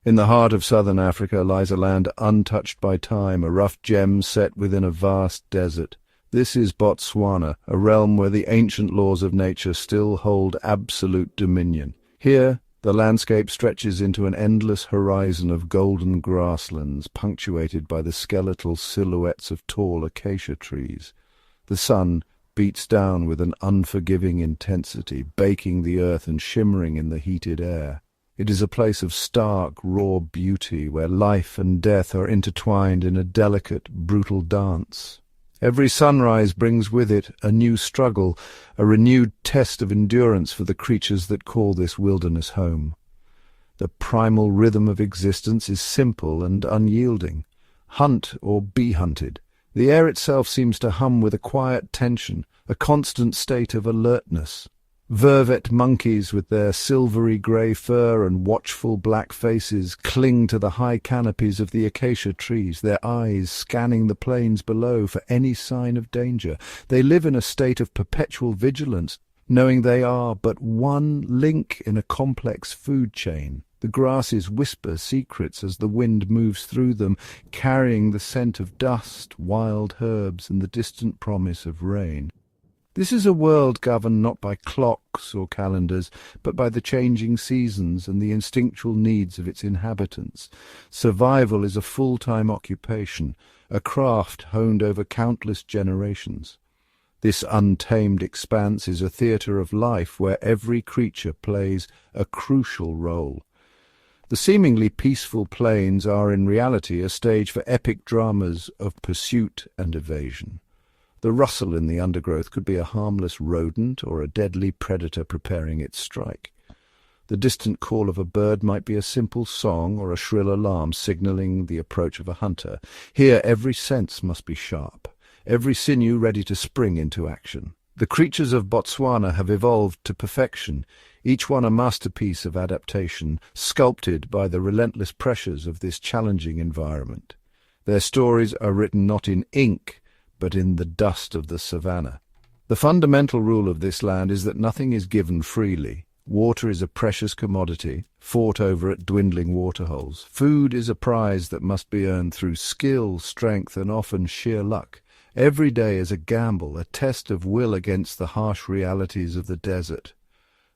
In the heart of southern Africa lies a land untouched by time, a rough gem set within a vast desert. This is Botswana, a realm where the ancient laws of nature still hold absolute dominion. Here, the landscape stretches into an endless horizon of golden grasslands, punctuated by the skeletal silhouettes of tall acacia trees. The sun beats down with an unforgiving intensity, baking the earth and shimmering in the heated air. It is a place of stark, raw beauty, where life and death are intertwined in a delicate, brutal dance. Every sunrise brings with it a new struggle, a renewed test of endurance for the creatures that call this wilderness home. The primal rhythm of existence is simple and unyielding. Hunt or be hunted. The air itself seems to hum with a quiet tension, a constant state of alertness. Vervet monkeys with their silvery grey fur and watchful black faces cling to the high canopies of the acacia trees, their eyes scanning the plains below for any sign of danger. They live in a state of perpetual vigilance, knowing they are but one link in a complex food chain. The grasses whisper secrets as the wind moves through them, carrying the scent of dust, wild herbs, and the distant promise of rain. This is a world governed not by clocks or calendars, but by the changing seasons and the instinctual needs of its inhabitants. Survival is a full-time occupation, a craft honed over countless generations. This untamed expanse is a theatre of life where every creature plays a crucial role. The seemingly peaceful plains are in reality a stage for epic dramas of pursuit and evasion. The rustle in the undergrowth could be a harmless rodent or a deadly predator preparing its strike. The distant call of a bird might be a simple song or a shrill alarm signaling the approach of a hunter. Here every sense must be sharp, every sinew ready to spring into action. The creatures of Botswana have evolved to perfection, each one a masterpiece of adaptation, sculpted by the relentless pressures of this challenging environment. Their stories are written not in ink, but in the dust of the Savanna. The fundamental rule of this land is that nothing is given freely. Water is a precious commodity, fought over at dwindling waterholes. Food is a prize that must be earned through skill, strength, and often sheer luck. Every day is a gamble, a test of will against the harsh realities of the desert.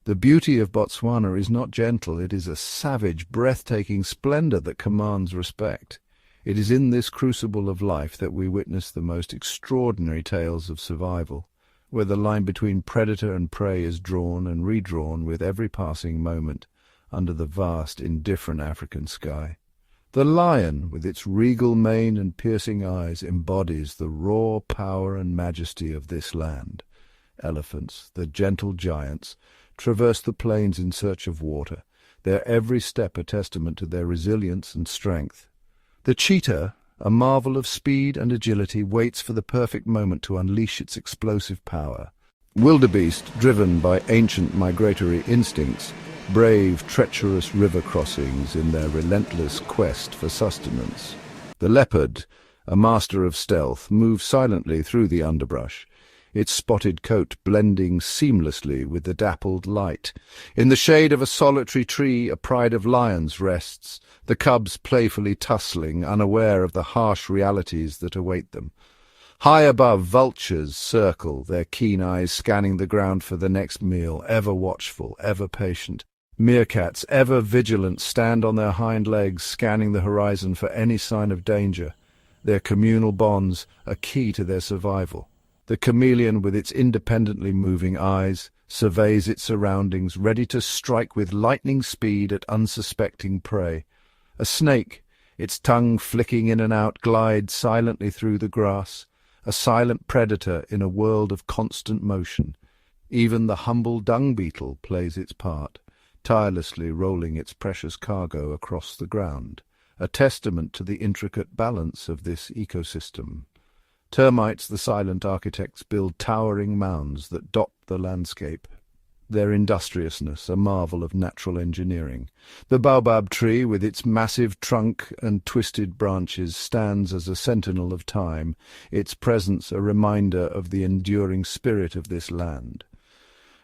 The beauty of Botswana is not gentle, it is a savage, breathtaking splendor that commands respect. It is in this crucible of life that we witness the most extraordinary tales of survival, where the line between predator and prey is drawn and redrawn with every passing moment under the vast, indifferent African sky. The lion, with its regal mane and piercing eyes, embodies the raw power and majesty of this land. Elephants, the gentle giants, traverse the plains in search of water, their every step a testament to their resilience and strength. The cheetah, a marvel of speed and agility, waits for the perfect moment to unleash its explosive power. Wildebeest, driven by ancient migratory instincts, brave treacherous river crossings in their relentless quest for sustenance. The leopard, a master of stealth, moves silently through the underbrush, its spotted coat blending seamlessly with the dappled light. In the shade of a solitary tree, a pride of lions rests, the cubs playfully tussling, unaware of the harsh realities that await them. High above, vultures circle, their keen eyes scanning the ground for the next meal, ever watchful, ever patient. Meerkats, ever vigilant, stand on their hind legs, scanning the horizon for any sign of danger. Their communal bonds are key to their survival. The chameleon, with its independently moving eyes, surveys its surroundings, ready to strike with lightning speed at unsuspecting prey. A snake, its tongue flicking in and out, glides silently through the grass, a silent predator in a world of constant motion. Even the humble dung beetle plays its part, tirelessly rolling its precious cargo across the ground, a testament to the intricate balance of this ecosystem. Termites, the silent architects, build towering mounds that dot the landscape, their industriousness a marvel of natural engineering. The baobab tree, with its massive trunk and twisted branches, stands as a sentinel of time, its presence a reminder of the enduring spirit of this land.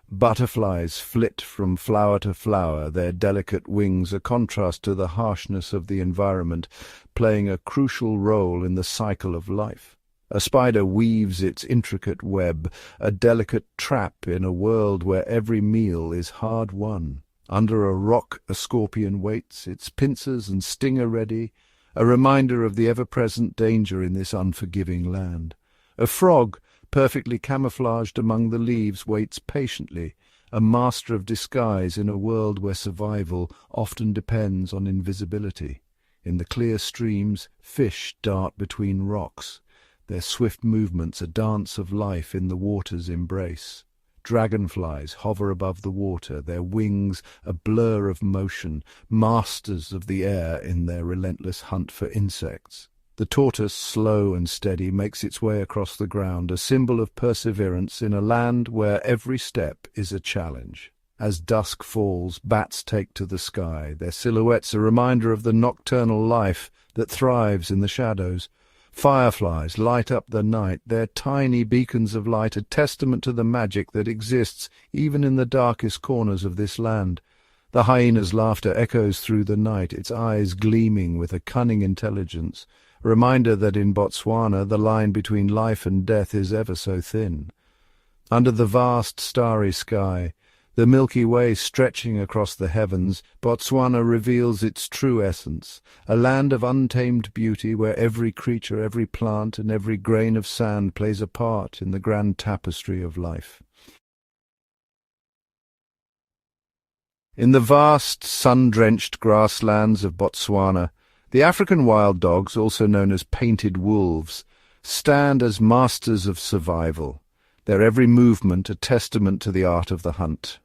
Butterflies flit from flower to flower, their delicate wings a contrast to the harshness of the environment, playing a crucial role in the cycle of life. A spider weaves its intricate web, a delicate trap in a world where every meal is hard-won. Under a rock a scorpion waits, its pincers and stinger ready, a reminder of the ever-present danger in this unforgiving land. A frog, perfectly camouflaged among the leaves, waits patiently, a master of disguise in a world where survival often depends on invisibility. In the clear streams, fish dart between rocks, their swift movements a dance of life in the water's embrace. Dragonflies hover above the water, their wings a blur of motion, masters of the air in their relentless hunt for insects. The tortoise, slow and steady, makes its way across the ground, a symbol of perseverance in a land where every step is a challenge. As dusk falls, bats take to the sky, their silhouettes a reminder of the nocturnal life that thrives in the shadows. Fireflies light up the night, their tiny beacons of light a testament to the magic that exists even in the darkest corners of this land. The hyena's laughter echoes through the night, its eyes gleaming with a cunning intelligence, a reminder that in Botswana the line between life and death is ever so thin. Under the vast starry sky, the Milky Way stretching across the heavens, Botswana reveals its true essence, a land of untamed beauty where every creature, every plant, and every grain of sand plays a part in the grand tapestry of life. In the vast, sun-drenched grasslands of Botswana, the African wild dogs, also known as painted wolves, stand as masters of survival, their every movement a testament to the art of the hunt.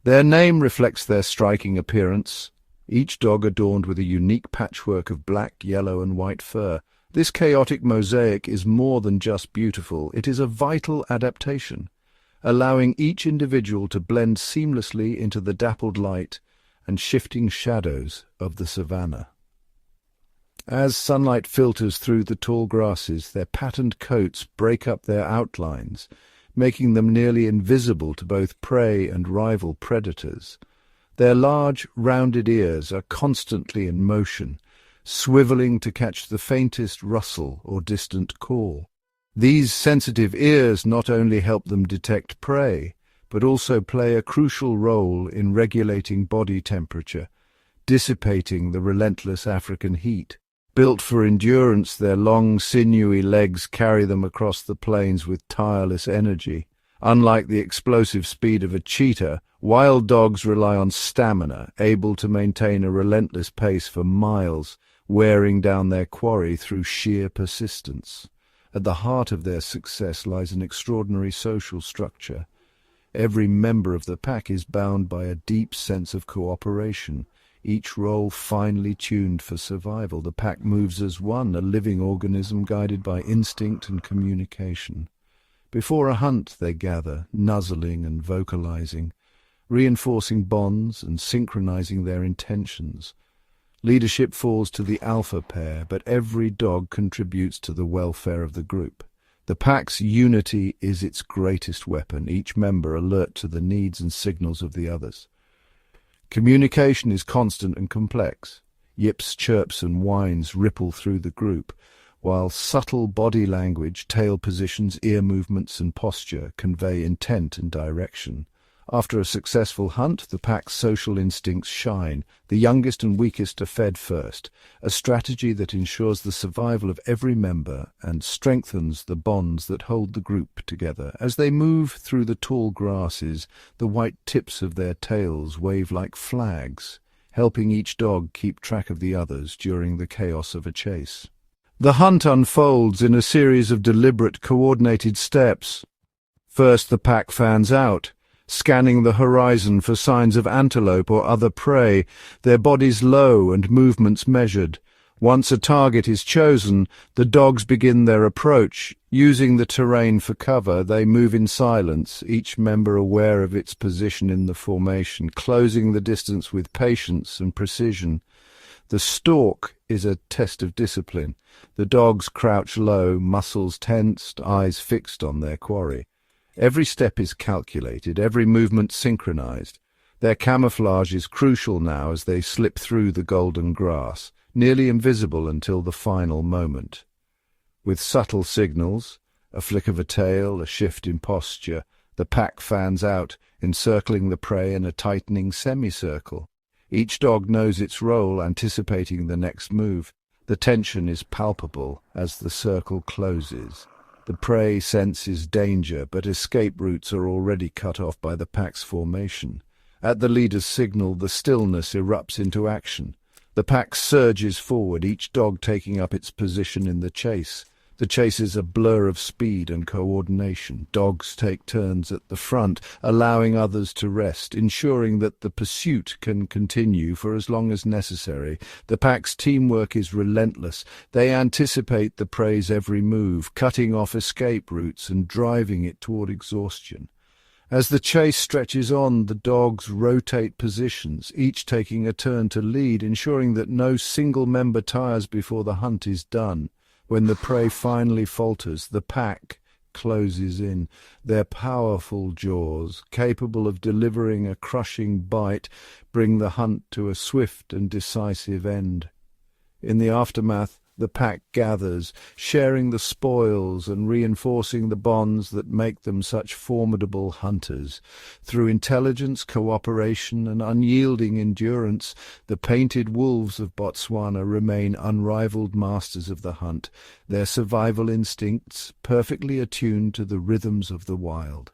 Their name reflects their striking appearance, each dog adorned with a unique patchwork of black, yellow, and white fur. This chaotic mosaic is more than just beautiful, it is a vital adaptation, allowing each individual to blend seamlessly into the dappled light and shifting shadows of the savanna. As sunlight filters through the tall grasses, their patterned coats break up their outlines, making them nearly invisible to both prey and rival predators. Their large, rounded ears are constantly in motion, swiveling to catch the faintest rustle or distant call. These sensitive ears not only help them detect prey, but also play a crucial role in regulating body temperature, dissipating the relentless African heat. Built for endurance, their long, sinewy legs carry them across the plains with tireless energy. Unlike the explosive speed of a cheetah, wild dogs rely on stamina, able to maintain a relentless pace for miles, wearing down their quarry through sheer persistence. At the heart of their success lies an extraordinary social structure. Every member of the pack is bound by a deep sense of cooperation, each role finely tuned for survival. The pack moves as one, a living organism guided by instinct and communication. Before a hunt they gather, nuzzling and vocalizing, reinforcing bonds and synchronizing their intentions. Leadership falls to the alpha pair, but every dog contributes to the welfare of the group. The pack's unity is its greatest weapon, each member alert to the needs and signals of the others. Communication is constant and complex. Yips, chirps, and whines ripple through the group, while subtle body language, tail positions, ear movements, and posture convey intent and direction. After a successful hunt, the pack's social instincts shine. The youngest and weakest are fed first, a strategy that ensures the survival of every member and strengthens the bonds that hold the group together. As they move through the tall grasses, the white tips of their tails wave like flags, helping each dog keep track of the others during the chaos of a chase. The hunt unfolds in a series of deliberate, coordinated steps. First, the pack fans out, scanning the horizon for signs of antelope or other prey, their bodies low and movements measured. Once a target is chosen, the dogs begin their approach. Using the terrain for cover, they move in silence, each member aware of its position in the formation, closing the distance with patience and precision. The stalk is a test of discipline. The dogs crouch low, muscles tensed, eyes fixed on their quarry. Every step is calculated, every movement synchronized. Their camouflage is crucial now as they slip through the golden grass, nearly invisible until the final moment. With subtle signals, a flick of a tail, a shift in posture, the pack fans out, encircling the prey in a tightening semicircle. Each dog knows its role, anticipating the next move. The tension is palpable as the circle closes. The prey senses danger, but escape routes are already cut off by the pack's formation. At the leader's signal, the stillness erupts into action. The pack surges forward, each dog taking up its position in the chase. The chase is a blur of speed and coordination. Dogs take turns at the front, allowing others to rest, ensuring that the pursuit can continue for as long as necessary. The pack's teamwork is relentless. They anticipate the prey's every move, cutting off escape routes and driving it toward exhaustion. As the chase stretches on, the dogs rotate positions, each taking a turn to lead, ensuring that no single member tires before the hunt is done. When the prey finally falters, the pack closes in. Their powerful jaws, capable of delivering a crushing bite, bring the hunt to a swift and decisive end. In the aftermath, the pack gathers, sharing the spoils and reinforcing the bonds that make them such formidable hunters. Through intelligence, cooperation, and unyielding endurance, the painted wolves of Botswana remain unrivaled masters of the hunt, their survival instincts perfectly attuned to the rhythms of the wild.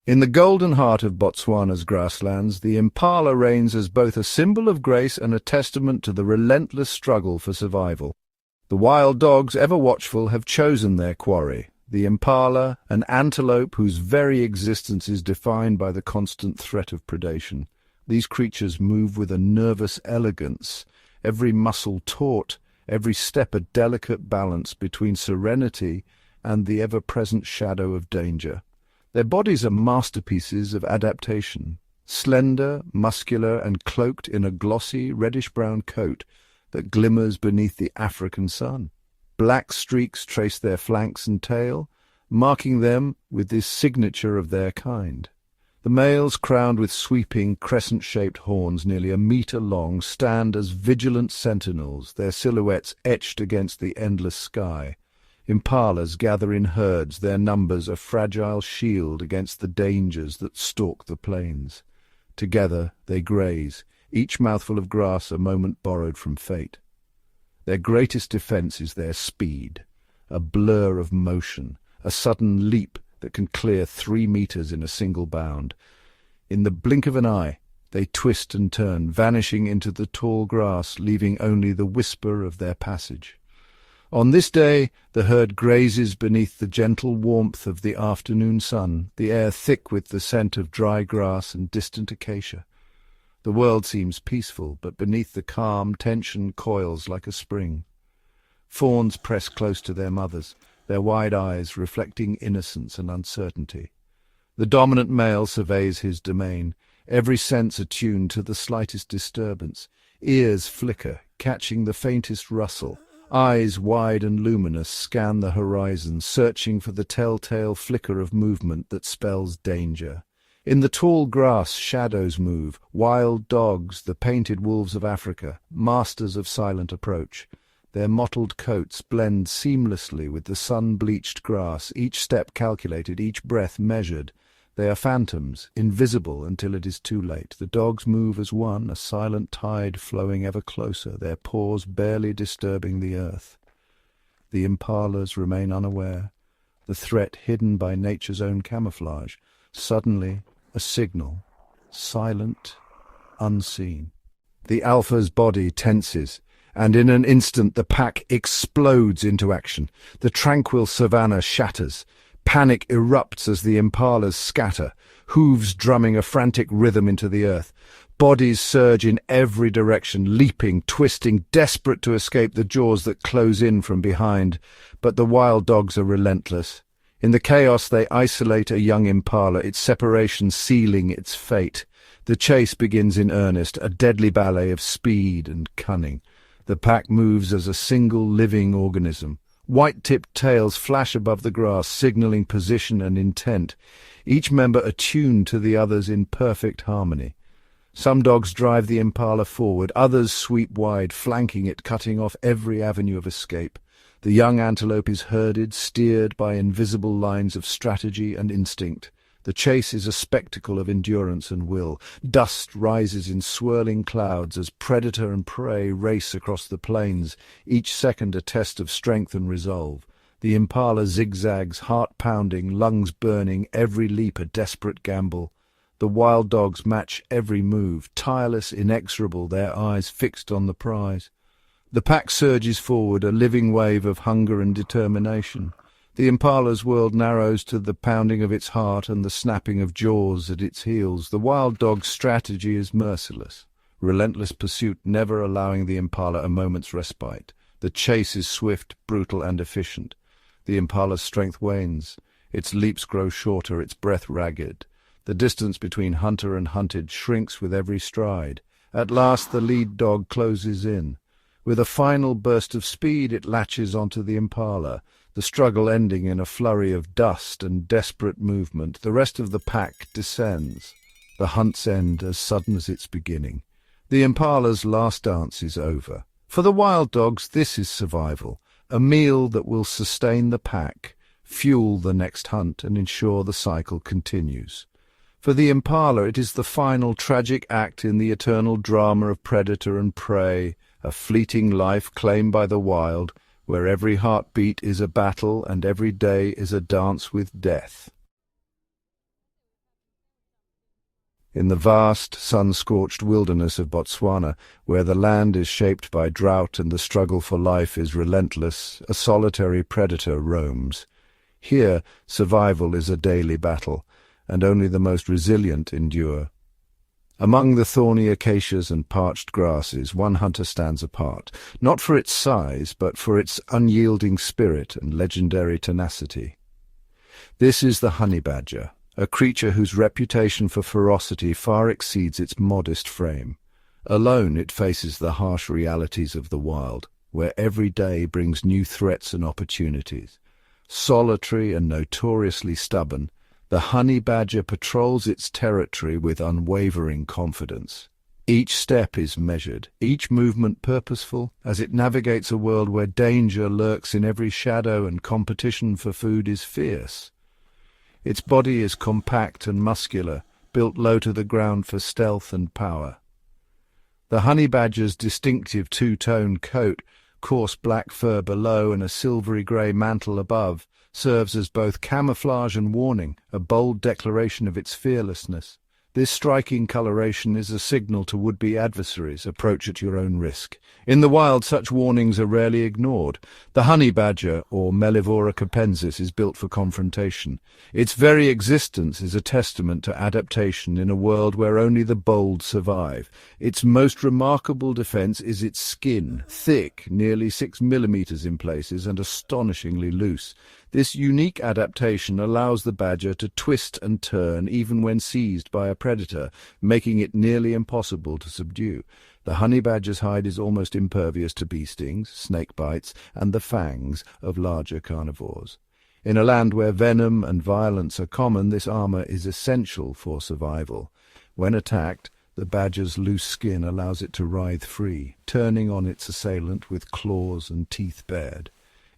In the golden heart of Botswana's grasslands, the impala reigns as both a symbol of grace and a testament to the relentless struggle for survival. The wild dogs, ever watchful, have chosen their quarry. The impala, an antelope whose very existence is defined by the constant threat of predation. These creatures move with a nervous elegance, every muscle taut, every step a delicate balance between serenity and the ever-present shadow of danger. Their bodies are masterpieces of adaptation, slender, muscular, and cloaked in a glossy, reddish-brown coat that glimmers beneath the African sun. Black streaks trace their flanks and tail, marking them with this signature of their kind. The males, crowned with sweeping, crescent-shaped horns nearly a metre long, stand as vigilant sentinels, their silhouettes etched against the endless sky. Impalas gather in herds, their numbers a fragile shield against the dangers that stalk the plains. Together they graze, each mouthful of grass a moment borrowed from fate. Their greatest defence is their speed, a blur of motion, a sudden leap that can clear 3 meters in a single bound. In the blink of an eye, they twist and turn, vanishing into the tall grass, leaving only the whisper of their passage. On this day, the herd grazes beneath the gentle warmth of the afternoon sun, the air thick with the scent of dry grass and distant acacia. The world seems peaceful, but beneath the calm, tension coils like a spring. Fawns press close to their mothers, their wide eyes reflecting innocence and uncertainty. The dominant male surveys his domain, every sense attuned to the slightest disturbance. Ears flicker, catching the faintest rustle. Eyes wide and luminous scan the horizon, searching for the telltale flicker of movement that spells danger. In the tall grass shadows move, wild dogs, the painted wolves of Africa, masters of silent approach. Their mottled coats blend seamlessly with the sun-bleached grass, each step calculated, each breath measured. They are phantoms, invisible until it is too late. The dogs move as one, a silent tide flowing ever closer, their paws barely disturbing the earth. The impalas remain unaware, the threat hidden by nature's own camouflage. Suddenly, a signal, silent, unseen. The alpha's body tenses, and in an instant the pack explodes into action. The tranquil savanna shatters. Panic erupts as the impalas scatter, hooves drumming a frantic rhythm into the earth. Bodies surge in every direction, leaping, twisting, desperate to escape the jaws that close in from behind. But the wild dogs are relentless. In the chaos they isolate a young impala, its separation sealing its fate. The chase begins in earnest, a deadly ballet of speed and cunning. The pack moves as a single living organism, White-tipped tails flash above the grass, signaling position and intent, each member attuned to the others in perfect harmony. Some dogs drive the impala forward, others sweep wide, flanking it, cutting off every avenue of escape. The young antelope is herded, steered by invisible lines of strategy and instinct. The chase is a spectacle of endurance and will. Dust rises in swirling clouds as predator and prey race across the plains, each second a test of strength and resolve. The impala zigzags, heart-pounding, lungs burning, every leap a desperate gamble. The wild dogs match every move, tireless, inexorable, their eyes fixed on the prize. The pack surges forward, a living wave of hunger and determination. The impala's world narrows to the pounding of its heart and the snapping of jaws at its heels. The wild dog's strategy is merciless. Relentless pursuit never allowing the impala a moment's respite. The chase is swift, brutal, and efficient. The impala's strength wanes. Its leaps grow shorter, its breath ragged. The distance between hunter and hunted shrinks with every stride. At last the lead dog closes in. With a final burst of speed it latches onto the impala, the struggle ending in a flurry of dust and desperate movement. The rest of the pack descends. The hunt's end as sudden as its beginning. The impala's last dance is over. For the wild dogs, this is survival, a meal that will sustain the pack, fuel the next hunt, and ensure the cycle continues. For the impala, it is the final tragic act in the eternal drama of predator and prey, a fleeting life claimed by the wild, where every heartbeat is a battle and every day is a dance with death. In the vast, sun-scorched wilderness of Botswana, where the land is shaped by drought and the struggle for life is relentless, a solitary predator roams. Here, survival is a daily battle, and only the most resilient endure. Among the thorny acacias and parched grasses, one hunter stands apart, not for its size, but for its unyielding spirit and legendary tenacity. This is the honey badger, a creature whose reputation for ferocity far exceeds its modest frame. Alone it faces the harsh realities of the wild, where every day brings new threats and opportunities. Solitary and notoriously stubborn, the honey badger patrols its territory with unwavering confidence. Each step is measured, each movement purposeful, as it navigates a world where danger lurks in every shadow and competition for food is fierce. Its body is compact and muscular, built low to the ground for stealth and power. The honey badger's distinctive two-tone coat, coarse black fur below and a silvery grey mantle above, serves as both camouflage and warning, a bold declaration of its fearlessness. This striking coloration is a signal to would-be adversaries: approach at your own risk. In the wild, such warnings are rarely ignored. The honey badger, or Mellivora capensis, is built for confrontation. Its very existence is a testament to adaptation in a world where only the bold survive. Its most remarkable defense is its skin, thick, nearly 6 millimeters in places, and astonishingly loose. This unique adaptation allows the badger to twist and turn even when seized by a predator, making it nearly impossible to subdue. The honey badger's hide is almost impervious to bee stings, snake bites, and the fangs of larger carnivores. In a land where venom and violence are common, this armor is essential for survival. When attacked, the badger's loose skin allows it to writhe free, turning on its assailant with claws and teeth bared.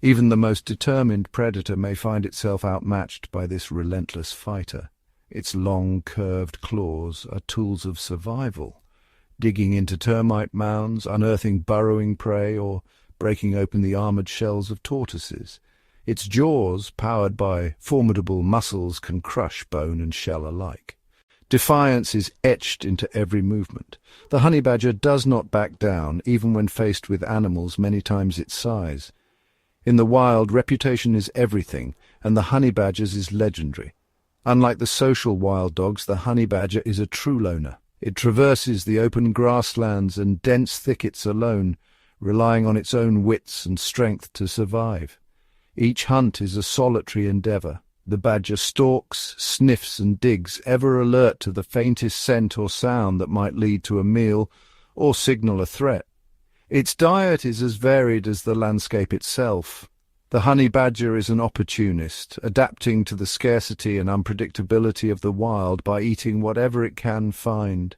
Even the most determined predator may find itself outmatched by this relentless fighter. Its long, curved claws are tools of survival, digging into termite mounds, unearthing burrowing prey, or breaking open the armored shells of tortoises. Its jaws, powered by formidable muscles, can crush bone and shell alike. Defiance is etched into every movement. The honey badger does not back down, even when faced with animals many times its size. In the wild, reputation is everything, and the honey badger's is legendary. Unlike the social wild dogs, the honey badger is a true loner. It traverses the open grasslands and dense thickets alone, relying on its own wits and strength to survive. Each hunt is a solitary endeavor. The badger stalks, sniffs, and digs, ever alert to the faintest scent or sound that might lead to a meal or signal a threat. Its diet is as varied as the landscape itself. The honey badger is an opportunist, adapting to the scarcity and unpredictability of the wild by eating whatever it can find.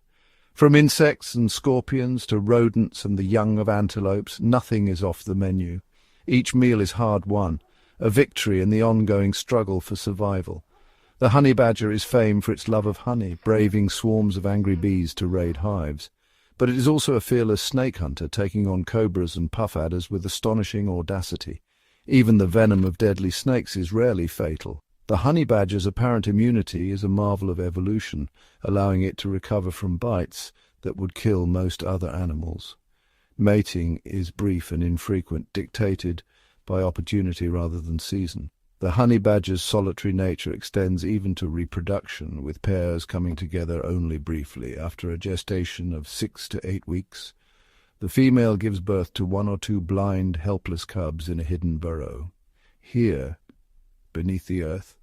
From insects and scorpions to rodents and the young of antelopes, nothing is off the menu. Each meal is hard-won, a victory in the ongoing struggle for survival. The honey badger is famed for its love of honey, braving swarms of angry bees to raid hives. But it is also a fearless snake hunter, taking on cobras and puff adders with astonishing audacity. Even the venom of deadly snakes is rarely fatal. The honey badger's apparent immunity is a marvel of evolution, allowing it to recover from bites that would kill most other animals. Mating is brief and infrequent, dictated by opportunity rather than season. The honey badger's solitary nature extends even to reproduction, with pairs coming together only briefly. After a gestation of 6 to 8 weeks, the female gives birth to 1 or 2 blind, helpless cubs in a hidden burrow. Here, beneath the earth,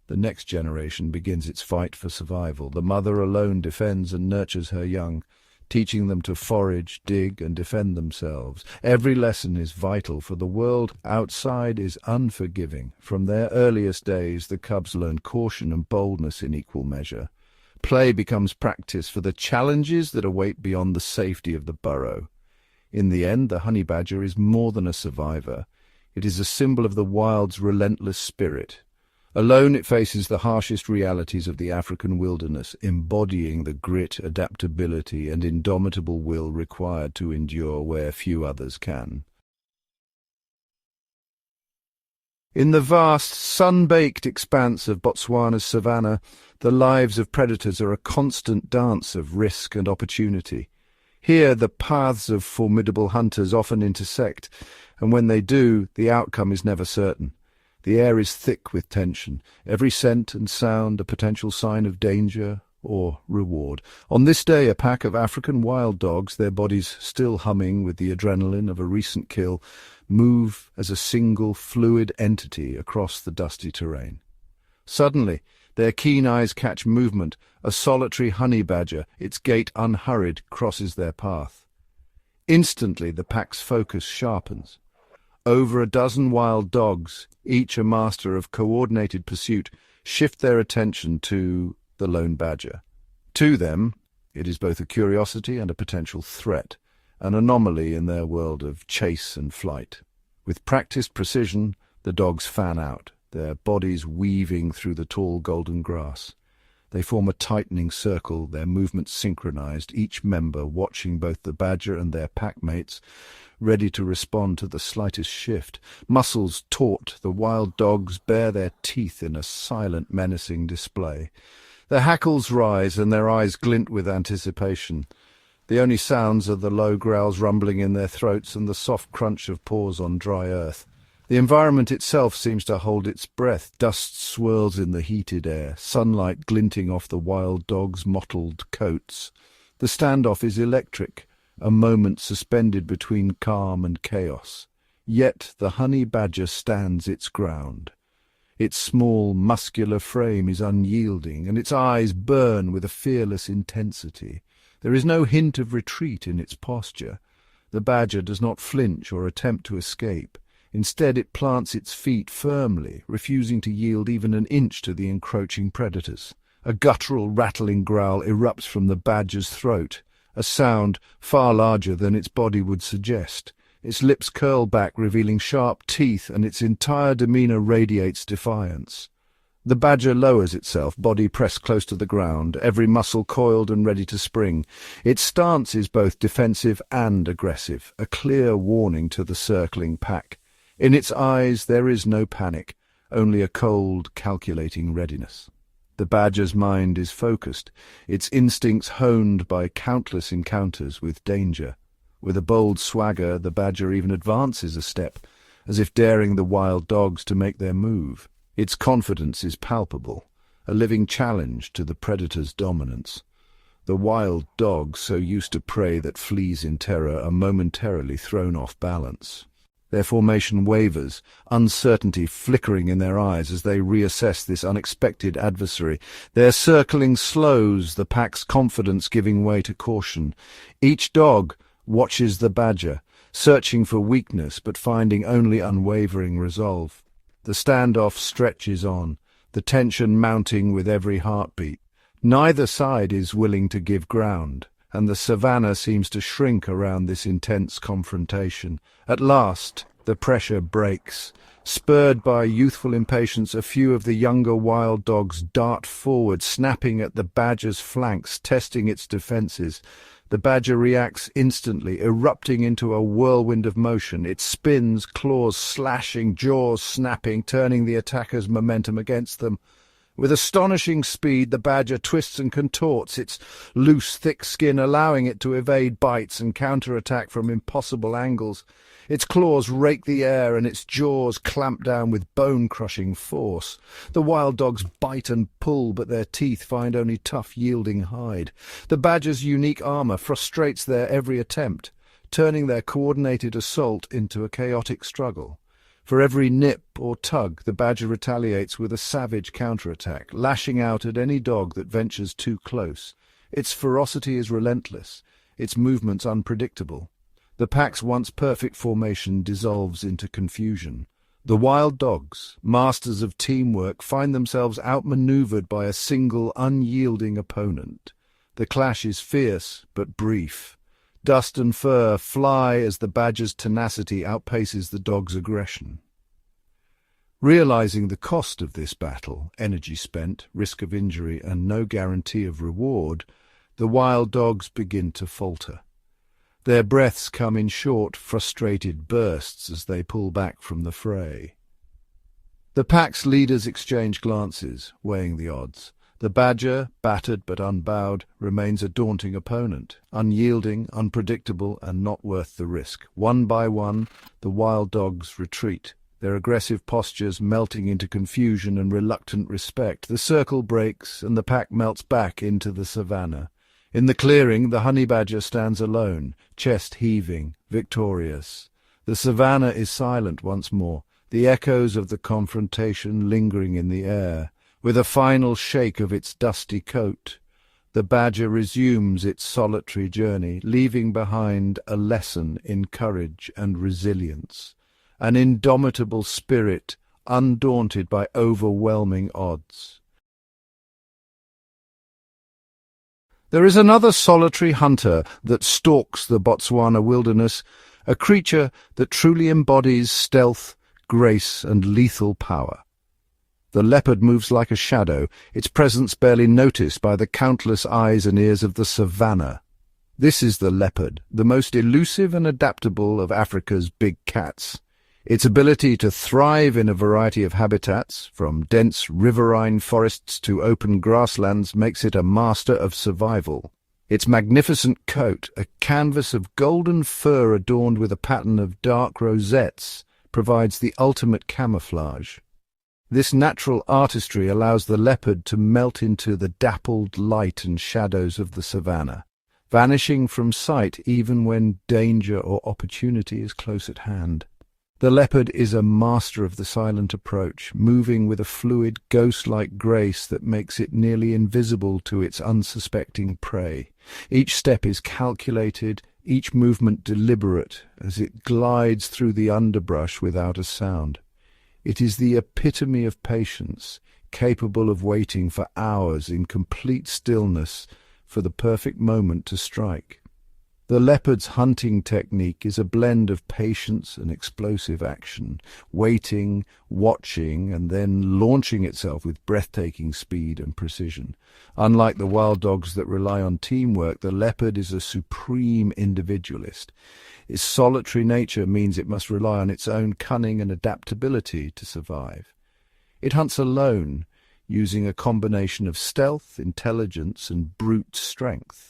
the next generation begins its fight for survival. The mother alone defends and nurtures her young, teaching them to forage, dig, and defend themselves. Every lesson is vital, for the world outside is unforgiving. From their earliest days, the cubs learn caution and boldness in equal measure. Play becomes practice for the challenges that await beyond the safety of the burrow. In the end, the honey badger is more than a survivor. It is a symbol of the wild's relentless spirit. Alone it faces the harshest realities of the African wilderness, embodying the grit, adaptability, and indomitable will required to endure where few others can. In the vast, sun-baked expanse of Botswana's savanna, the lives of predators are a constant dance of risk and opportunity. Here the paths of formidable hunters often intersect, and when they do, the outcome is never certain. The air is thick with tension, every scent and sound a potential sign of danger or reward. On this day, a pack of African wild dogs, their bodies still humming with the adrenaline of a recent kill, move as a single fluid entity across the dusty terrain. Suddenly, their keen eyes catch movement. A solitary honey badger, its gait unhurried, crosses their path. Instantly, the pack's focus sharpens. Over a dozen wild dogs, each a master of coordinated pursuit, shift their attention to the lone badger. To them, it is both a curiosity and a potential threat, an anomaly in their world of chase and flight. With practiced precision, the dogs fan out, their bodies weaving through the tall golden grass. They form a tightening circle, their movements synchronized, each member watching both the badger and their packmates, ready to respond to the slightest shift. Muscles taut, the wild dogs bare their teeth in a silent, menacing display. Their hackles rise and their eyes glint with anticipation. The only sounds are the low growls rumbling in their throats and the soft crunch of paws on dry earth. The environment itself seems to hold its breath. Dust swirls in the heated air, sunlight glinting off the wild dogs' mottled coats. The standoff is electric, a moment suspended between calm and chaos. Yet the honey badger stands its ground. Its small, muscular frame is unyielding, and its eyes burn with a fearless intensity. There is no hint of retreat in its posture. The badger does not flinch or attempt to escape. Instead, it plants its feet firmly, refusing to yield even an inch to the encroaching predators. A guttural, rattling growl erupts from the badger's throat, a sound far larger than its body would suggest. Its lips curl back, revealing sharp teeth, and its entire demeanor radiates defiance. The badger lowers itself, body pressed close to the ground, every muscle coiled and ready to spring. Its stance is both defensive and aggressive, a clear warning to the circling pack. In its eyes there is no panic, only a cold, calculating readiness. The badger's mind is focused, its instincts honed by countless encounters with danger. With a bold swagger, the badger even advances a step, as if daring the wild dogs to make their move. Its confidence is palpable, a living challenge to the predator's dominance. The wild dogs, so used to prey that flees in terror, are momentarily thrown off balance. Their formation wavers, uncertainty flickering in their eyes as they reassess this unexpected adversary. Their circling slows, the pack's confidence giving way to caution. Each dog watches the badger, searching for weakness but finding only unwavering resolve. The standoff stretches on, the tension mounting with every heartbeat. Neither side is willing to give ground, and the savanna seems to shrink around this intense confrontation. At last, the pressure breaks. Spurred by youthful impatience, a few of the younger wild dogs dart forward, snapping at the badger's flanks, testing its defenses. The badger reacts instantly, erupting into a whirlwind of motion. It spins, claws slashing, jaws snapping, turning the attacker's momentum against them. With astonishing speed, the badger twists and contorts, its loose, thick skin allowing it to evade bites and counterattack from impossible angles. Its claws rake the air and its jaws clamp down with bone-crushing force. The wild dogs bite and pull, but their teeth find only tough, yielding hide. The badger's unique armour frustrates their every attempt, turning their coordinated assault into a chaotic struggle. For every nip or tug, the badger retaliates with a savage counterattack, lashing out at any dog that ventures too close. Its ferocity is relentless, its movements unpredictable. The pack's once perfect formation dissolves into confusion. The wild dogs, masters of teamwork, find themselves outmaneuvered by a single, unyielding opponent. The clash is fierce but brief. Dust and fur fly as the badger's tenacity outpaces the dog's aggression. Realizing the cost of this battle, energy spent, risk of injury, and no guarantee of reward, the wild dogs begin to falter. Their breaths come in short, frustrated bursts as they pull back from the fray. The pack's leaders exchange glances, weighing the odds. The badger, battered but unbowed, remains a daunting opponent, unyielding, unpredictable, and not worth the risk. One by one, the wild dogs retreat, their aggressive postures melting into confusion and reluctant respect. The circle breaks, and the pack melts back into the savanna. In the clearing, the honey badger stands alone, chest heaving, victorious. The savanna is silent once more, the echoes of the confrontation lingering in the air. With a final shake of its dusty coat, the badger resumes its solitary journey, leaving behind a lesson in courage and resilience, an indomitable spirit undaunted by overwhelming odds. There is another solitary hunter that stalks the Botswana wilderness, a creature that truly embodies stealth, grace, and lethal power. The leopard moves like a shadow, its presence barely noticed by the countless eyes and ears of the savanna. This is the leopard, the most elusive and adaptable of Africa's big cats. Its ability to thrive in a variety of habitats, from dense riverine forests to open grasslands, makes it a master of survival. Its magnificent coat, a canvas of golden fur adorned with a pattern of dark rosettes, provides the ultimate camouflage. This natural artistry allows the leopard to melt into the dappled light and shadows of the savanna, vanishing from sight even when danger or opportunity is close at hand. The leopard is a master of the silent approach, moving with a fluid, ghost-like grace that makes it nearly invisible to its unsuspecting prey. Each step is calculated, each movement deliberate, as it glides through the underbrush without a sound. It is the epitome of patience, capable of waiting for hours in complete stillness for the perfect moment to strike. The leopard's hunting technique is a blend of patience and explosive action, waiting, watching, and then launching itself with breathtaking speed and precision. Unlike the wild dogs that rely on teamwork, the leopard is a supreme individualist. Its solitary nature means it must rely on its own cunning and adaptability to survive. It hunts alone, using a combination of stealth, intelligence, and brute strength.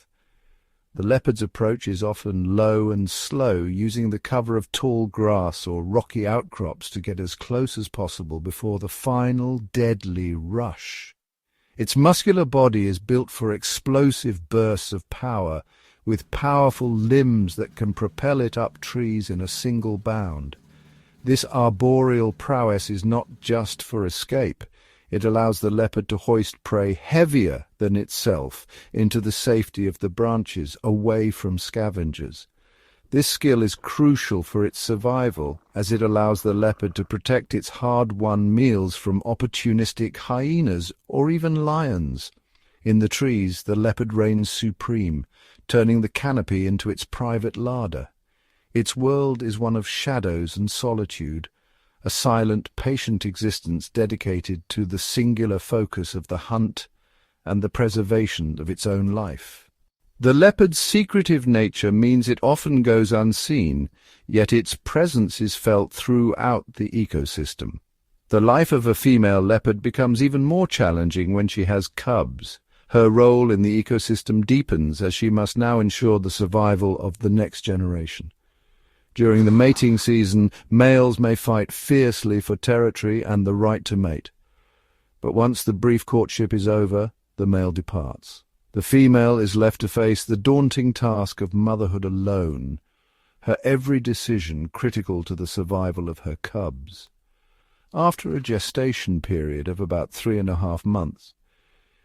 The leopard's approach is often low and slow, using the cover of tall grass or rocky outcrops to get as close as possible before the final deadly rush. Its muscular body is built for explosive bursts of power, with powerful limbs that can propel it up trees in a single bound. This arboreal prowess is not just for escape. It allows the leopard to hoist prey heavier than itself into the safety of the branches, away from scavengers. This skill is crucial for its survival, as it allows the leopard to protect its hard-won meals from opportunistic hyenas or even lions. In the trees, the leopard reigns supreme, turning the canopy into its private larder. Its world is one of shadows and solitude, a silent, patient existence dedicated to the singular focus of the hunt and the preservation of its own life. The leopard's secretive nature means it often goes unseen, yet its presence is felt throughout the ecosystem. The life of a female leopard becomes even more challenging when she has cubs. Her role in the ecosystem deepens as she must now ensure the survival of the next generation. During the mating season, males may fight fiercely for territory and the right to mate. But once the brief courtship is over, the male departs. The female is left to face the daunting task of motherhood alone, her every decision critical to the survival of her cubs. After a gestation period of about 3.5 months,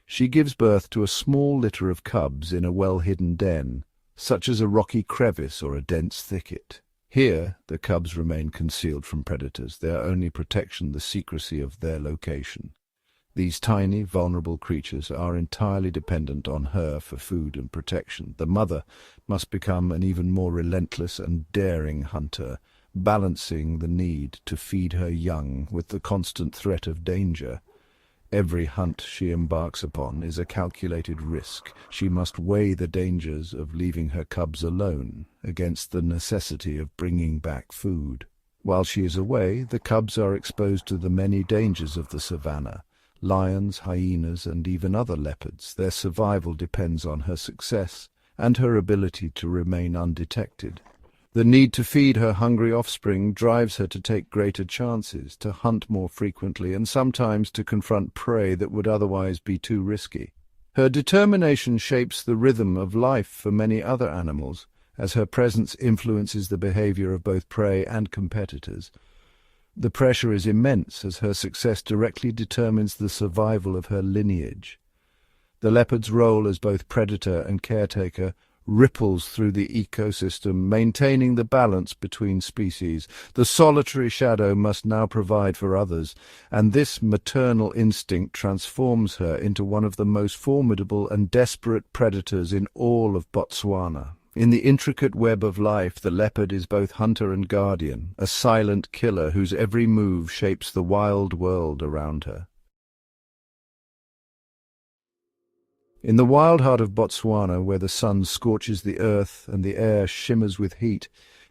she gives birth to a small litter of cubs in a well-hidden den, such as a rocky crevice or a dense thicket. Here, the cubs remain concealed from predators, their only protection the secrecy of their location. These tiny, vulnerable creatures are entirely dependent on her for food and protection. The mother must become an even more relentless and daring hunter, balancing the need to feed her young with the constant threat of danger. Every hunt she embarks upon is a calculated risk. She must weigh the dangers of leaving her cubs alone against the necessity of bringing back food. While she is away, the cubs are exposed to the many dangers of the savanna. Lions, hyenas, and even other leopards. Their survival depends on her success and her ability to remain undetected. The need to feed her hungry offspring drives her to take greater chances, to hunt more frequently, and sometimes to confront prey that would otherwise be too risky. Her determination shapes the rhythm of life for many other animals, as her presence influences the behavior of both prey and competitors. The pressure is immense, as her success directly determines the survival of her lineage. The leopard's role as both predator and caretaker ripples through the ecosystem, maintaining the balance between species. The solitary shadow must now provide for others, and this maternal instinct transforms her into one of the most formidable and desperate predators in all of Botswana. In the intricate web of life, the leopard is both hunter and guardian, a silent killer whose every move shapes the wild world around her. In the wild heart of Botswana, where the sun scorches the earth and the air shimmers with heat,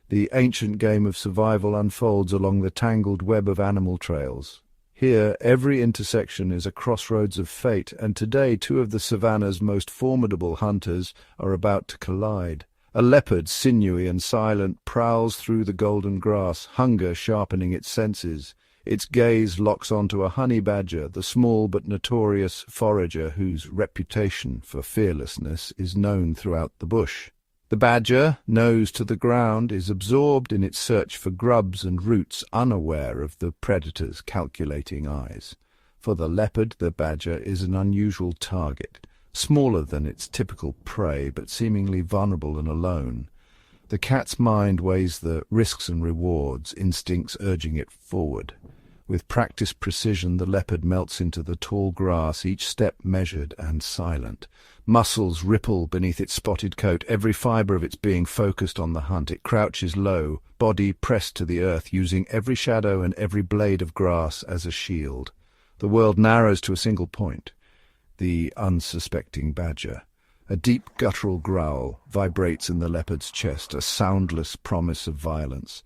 the ancient game of survival unfolds along the tangled web of animal trails. Here, every intersection is a crossroads of fate, and today 2 of the savanna's most formidable hunters are about to collide. A leopard, sinewy and silent, prowls through the golden grass, hunger sharpening its senses. Its gaze locks onto a honey badger, the small but notorious forager whose reputation for fearlessness is known throughout the bush. The badger, nose to the ground, is absorbed in its search for grubs and roots, unaware of the predator's calculating eyes. For the leopard, the badger is an unusual target. Smaller than its typical prey, but seemingly vulnerable and alone. The cat's mind weighs the risks and rewards, instincts urging it forward. With practiced precision, the leopard melts into the tall grass, each step measured and silent. Muscles ripple beneath its spotted coat, every fibre of its being focused on the hunt. It crouches low, body pressed to the earth, using every shadow and every blade of grass as a shield. The world narrows to a single point. The unsuspecting badger. A deep guttural growl vibrates in the leopard's chest, a soundless promise of violence.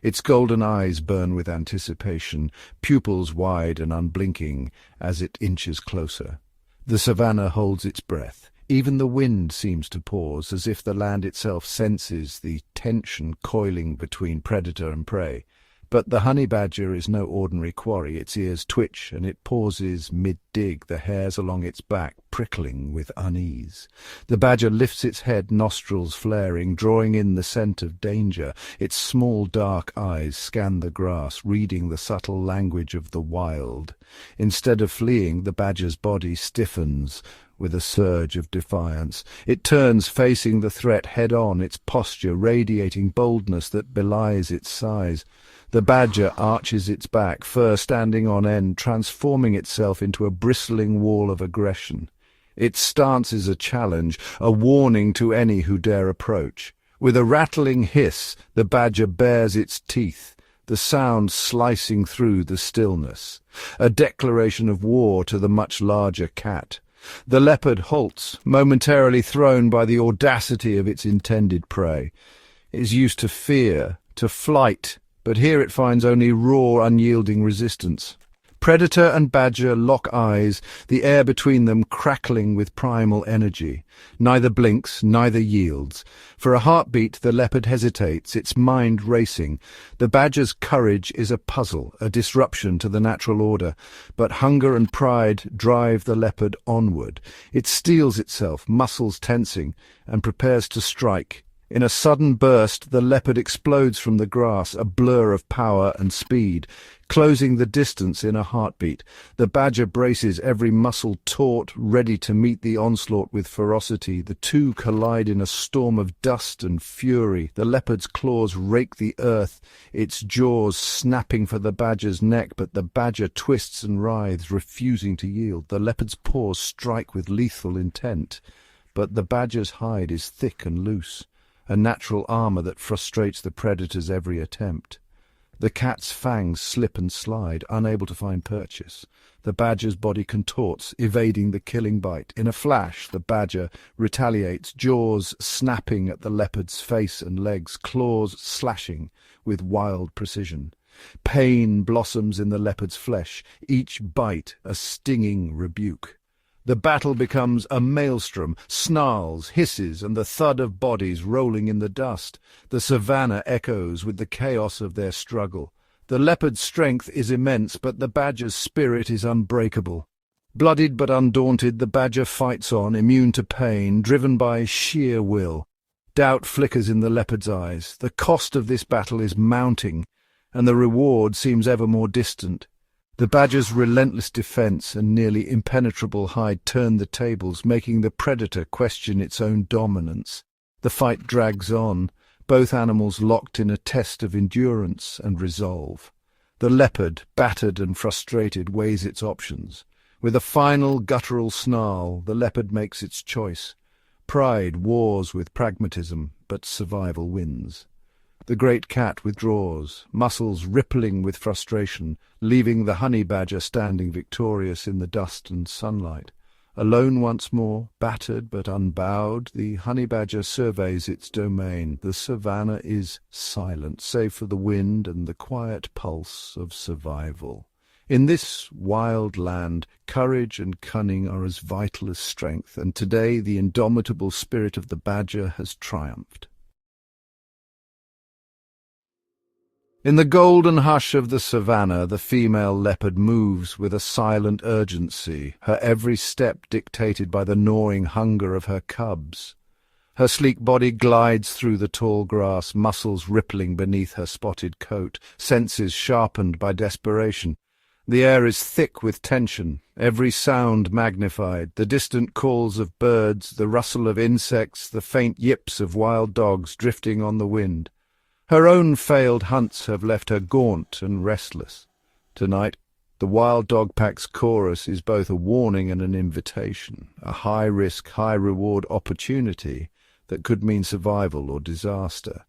Its golden eyes burn with anticipation, pupils wide and unblinking as it inches closer. The savanna holds its breath. Even the wind seems to pause, as if the land itself senses the tension coiling between predator and prey. But the honey badger is no ordinary quarry. Its ears twitch, and it pauses mid-dig, the hairs along its back prickling with unease. The badger lifts its head, nostrils flaring, drawing in the scent of danger. Its small dark eyes scan the grass, reading the subtle language of the wild. Instead of fleeing, the badger's body stiffens, with a surge of defiance. It turns, facing the threat head-on, its posture radiating boldness that belies its size. The badger arches its back, fur standing on end, transforming itself into a bristling wall of aggression. Its stance is a challenge, a warning to any who dare approach. With a rattling hiss, the badger bares its teeth, the sound slicing through the stillness, a declaration of war to the much larger cat. The leopard halts, momentarily thrown by the audacity of its intended prey. It is used to fear, to flight, but here it finds only raw, unyielding resistance. Predator and badger lock eyes, the air between them crackling with primal energy. Neither blinks, neither yields. For a heartbeat, the leopard hesitates, its mind racing. The badger's courage is a puzzle, a disruption to the natural order. But hunger and pride drive the leopard onward. It steels itself, muscles tensing, and prepares to strike. In a sudden burst, the leopard explodes from the grass, a blur of power and speed, closing the distance in a heartbeat. The badger braces, every muscle taut, ready to meet the onslaught with ferocity. The two collide in a storm of dust and fury. The leopard's claws rake the earth, its jaws snapping for the badger's neck, but the badger twists and writhes, refusing to yield. The leopard's paws strike with lethal intent, but the badger's hide is thick and loose, a natural armor that frustrates the predator's every attempt. The cat's fangs slip and slide, unable to find purchase. The badger's body contorts, evading the killing bite. In a flash, the badger retaliates, jaws snapping at the leopard's face and legs, claws slashing with wild precision. Pain blossoms in the leopard's flesh, each bite a stinging rebuke. The battle becomes a maelstrom, snarls, hisses, and the thud of bodies rolling in the dust. The savanna echoes with the chaos of their struggle. The leopard's strength is immense, but the badger's spirit is unbreakable. Bloodied but undaunted, the badger fights on, immune to pain, driven by sheer will. Doubt flickers in the leopard's eyes. The cost of this battle is mounting, and the reward seems ever more distant. The badger's relentless defense and nearly impenetrable hide turn the tables, making the predator question its own dominance. The fight drags on, both animals locked in a test of endurance and resolve. The leopard, battered and frustrated, weighs its options. With a final guttural snarl, the leopard makes its choice. Pride wars with pragmatism, but survival wins. The great cat withdraws, muscles rippling with frustration, leaving the honey badger standing victorious in the dust and sunlight. Alone once more, battered but unbowed, the honey badger surveys its domain. The savanna is silent, save for the wind and the quiet pulse of survival. In this wild land, courage and cunning are as vital as strength, and today the indomitable spirit of the badger has triumphed. In the golden hush of the savanna, the female leopard moves with a silent urgency, her every step dictated by the gnawing hunger of her cubs. Her sleek body glides through the tall grass, muscles rippling beneath her spotted coat, senses sharpened by desperation. The air is thick with tension, every sound magnified, the distant calls of birds, the rustle of insects, the faint yips of wild dogs drifting on the wind. Her own failed hunts have left her gaunt and restless. Tonight, the wild dog pack's chorus is both a warning and an invitation, a high-risk, high-reward opportunity that could mean survival or disaster.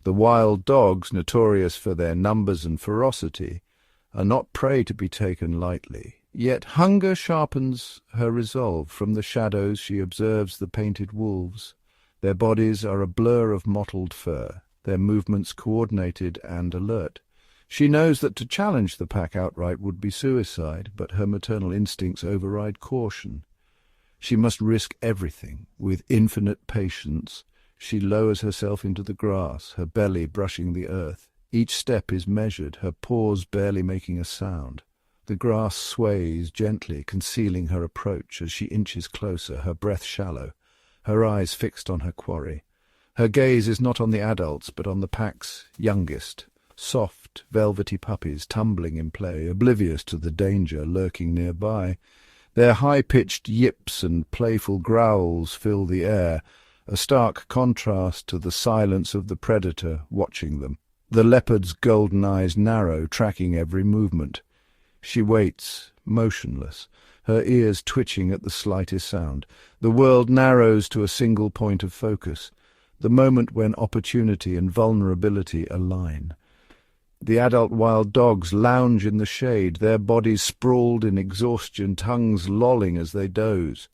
The wild dogs, notorious for their numbers and ferocity, are not prey to be taken lightly. Yet hunger sharpens her resolve. From the shadows she observes the painted wolves. Their bodies are a blur of mottled fur, their movements coordinated and alert. She knows that to challenge the pack outright would be suicide, but her maternal instincts override caution. She must risk everything. With infinite patience, she lowers herself into the grass, her belly brushing the earth. Each step is measured, her paws barely making a sound. The grass sways gently, concealing her approach as she inches closer, her breath shallow, her eyes fixed on her quarry. Her gaze is not on the adults, but on the pack's youngest, soft, velvety puppies tumbling in play, oblivious to the danger lurking nearby. Their high-pitched yips and playful growls fill the air, a stark contrast to the silence of the predator watching them. The leopard's golden eyes narrow, tracking every movement. She waits, motionless, her ears twitching at the slightest sound. The world narrows to a single point of focus, the moment when opportunity and vulnerability align. The adult wild dogs lounge in the shade, their bodies sprawled in exhaustion, tongues lolling as they doze.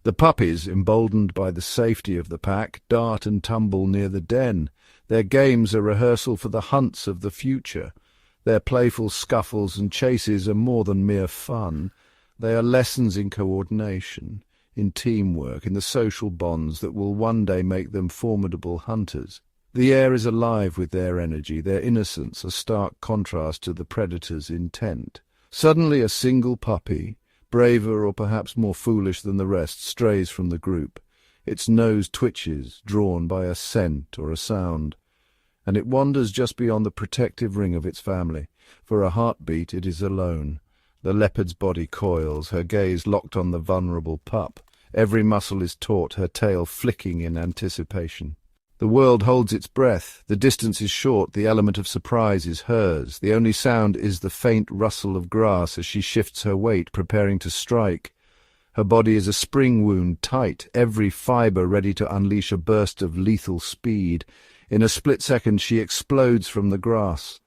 The puppies, emboldened by the safety of the pack, dart and tumble near the den. Their games are rehearsal for the hunts of the future. Their playful scuffles and chases are more than mere fun. They are lessons in coordination, in teamwork, in the social bonds that will one day make them formidable hunters. The air is alive with their energy, their innocence, a stark contrast to the predator's intent. Suddenly a single puppy, braver or perhaps more foolish than the rest, strays from the group. Its nose twitches, drawn by a scent or a sound, and it wanders just beyond the protective ring of its family. For a heartbeat it is alone. The leopard's body coils, her gaze locked on the vulnerable pup. Every muscle is taut, her tail flicking in anticipation. The world holds its breath. The distance is short, the element of surprise is hers. The only sound is the faint rustle of grass as she shifts her weight, preparing to strike. Her body is a spring wound, tight, every fibre ready to unleash a burst of lethal speed. In a split second she explodes from the grass.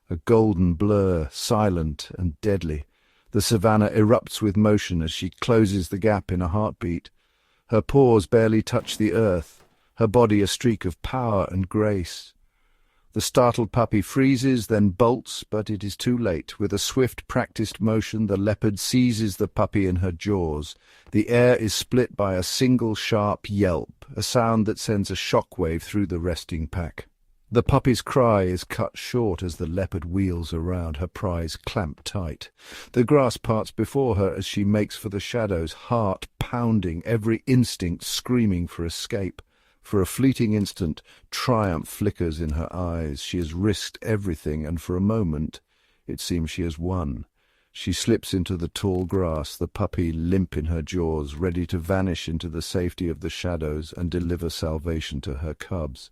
A golden blur, silent and deadly. The savanna erupts with motion as she closes the gap in a heartbeat. Her paws barely touch the earth, her body a streak of power and grace. The startled puppy freezes, then bolts, but it is too late. With a swift, practiced motion, the leopard seizes the puppy in her jaws. The air is split by a single sharp yelp, a sound that sends a shockwave through the resting pack. The puppy's cry is cut short as the leopard wheels around, her prize clamped tight. The grass parts before her as she makes for the shadows, heart pounding, every instinct screaming for escape. For a fleeting instant, triumph flickers in her eyes. She has risked everything, and for a moment, it seems she has won. She slips into the tall grass, the puppy limp in her jaws, ready to vanish into the safety of the shadows and deliver salvation to her cubs.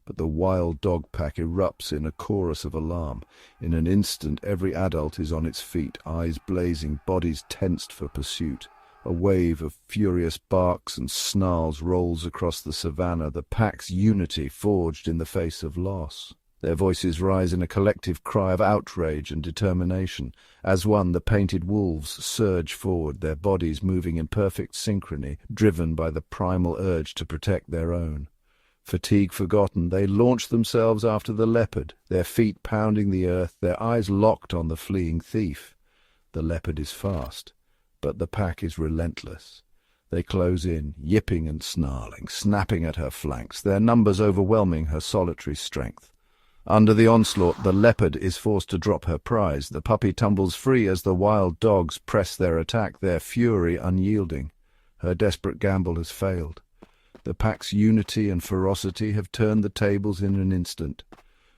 But the wild dog pack erupts in a chorus of alarm. In an instant, every adult is on its feet, eyes blazing, bodies tensed for pursuit. A wave of furious barks and snarls rolls across the savanna, the pack's unity forged in the face of loss. Their voices rise in a collective cry of outrage and determination. As one, the painted wolves surge forward, their bodies moving in perfect synchrony, driven by the primal urge to protect their own. Fatigue forgotten, they launch themselves after the leopard, their feet pounding the earth, their eyes locked on the fleeing thief. The leopard is fast, but the pack is relentless. They close in, yipping and snarling, snapping at her flanks, their numbers overwhelming her solitary strength. Under the onslaught, the leopard is forced to drop her prize. The puppy tumbles free as the wild dogs press their attack, their fury unyielding. Her desperate gamble has failed. The pack's unity and ferocity have turned the tables in an instant.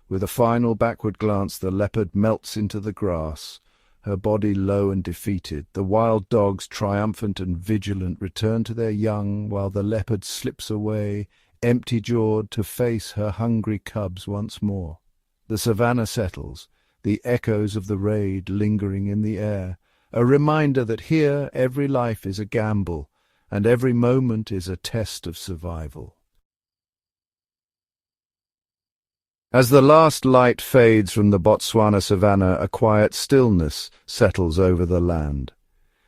With a final backward glance, the leopard melts into the grass, her body low and defeated. The wild dogs, triumphant and vigilant, return to their young, while the leopard slips away, empty-jawed, to face her hungry cubs once more. The savanna settles, the echoes of the raid lingering in the air, a reminder that here every life is a gamble, and every moment is a test of survival. As the last light fades from the Botswana savanna, a quiet stillness settles over the land.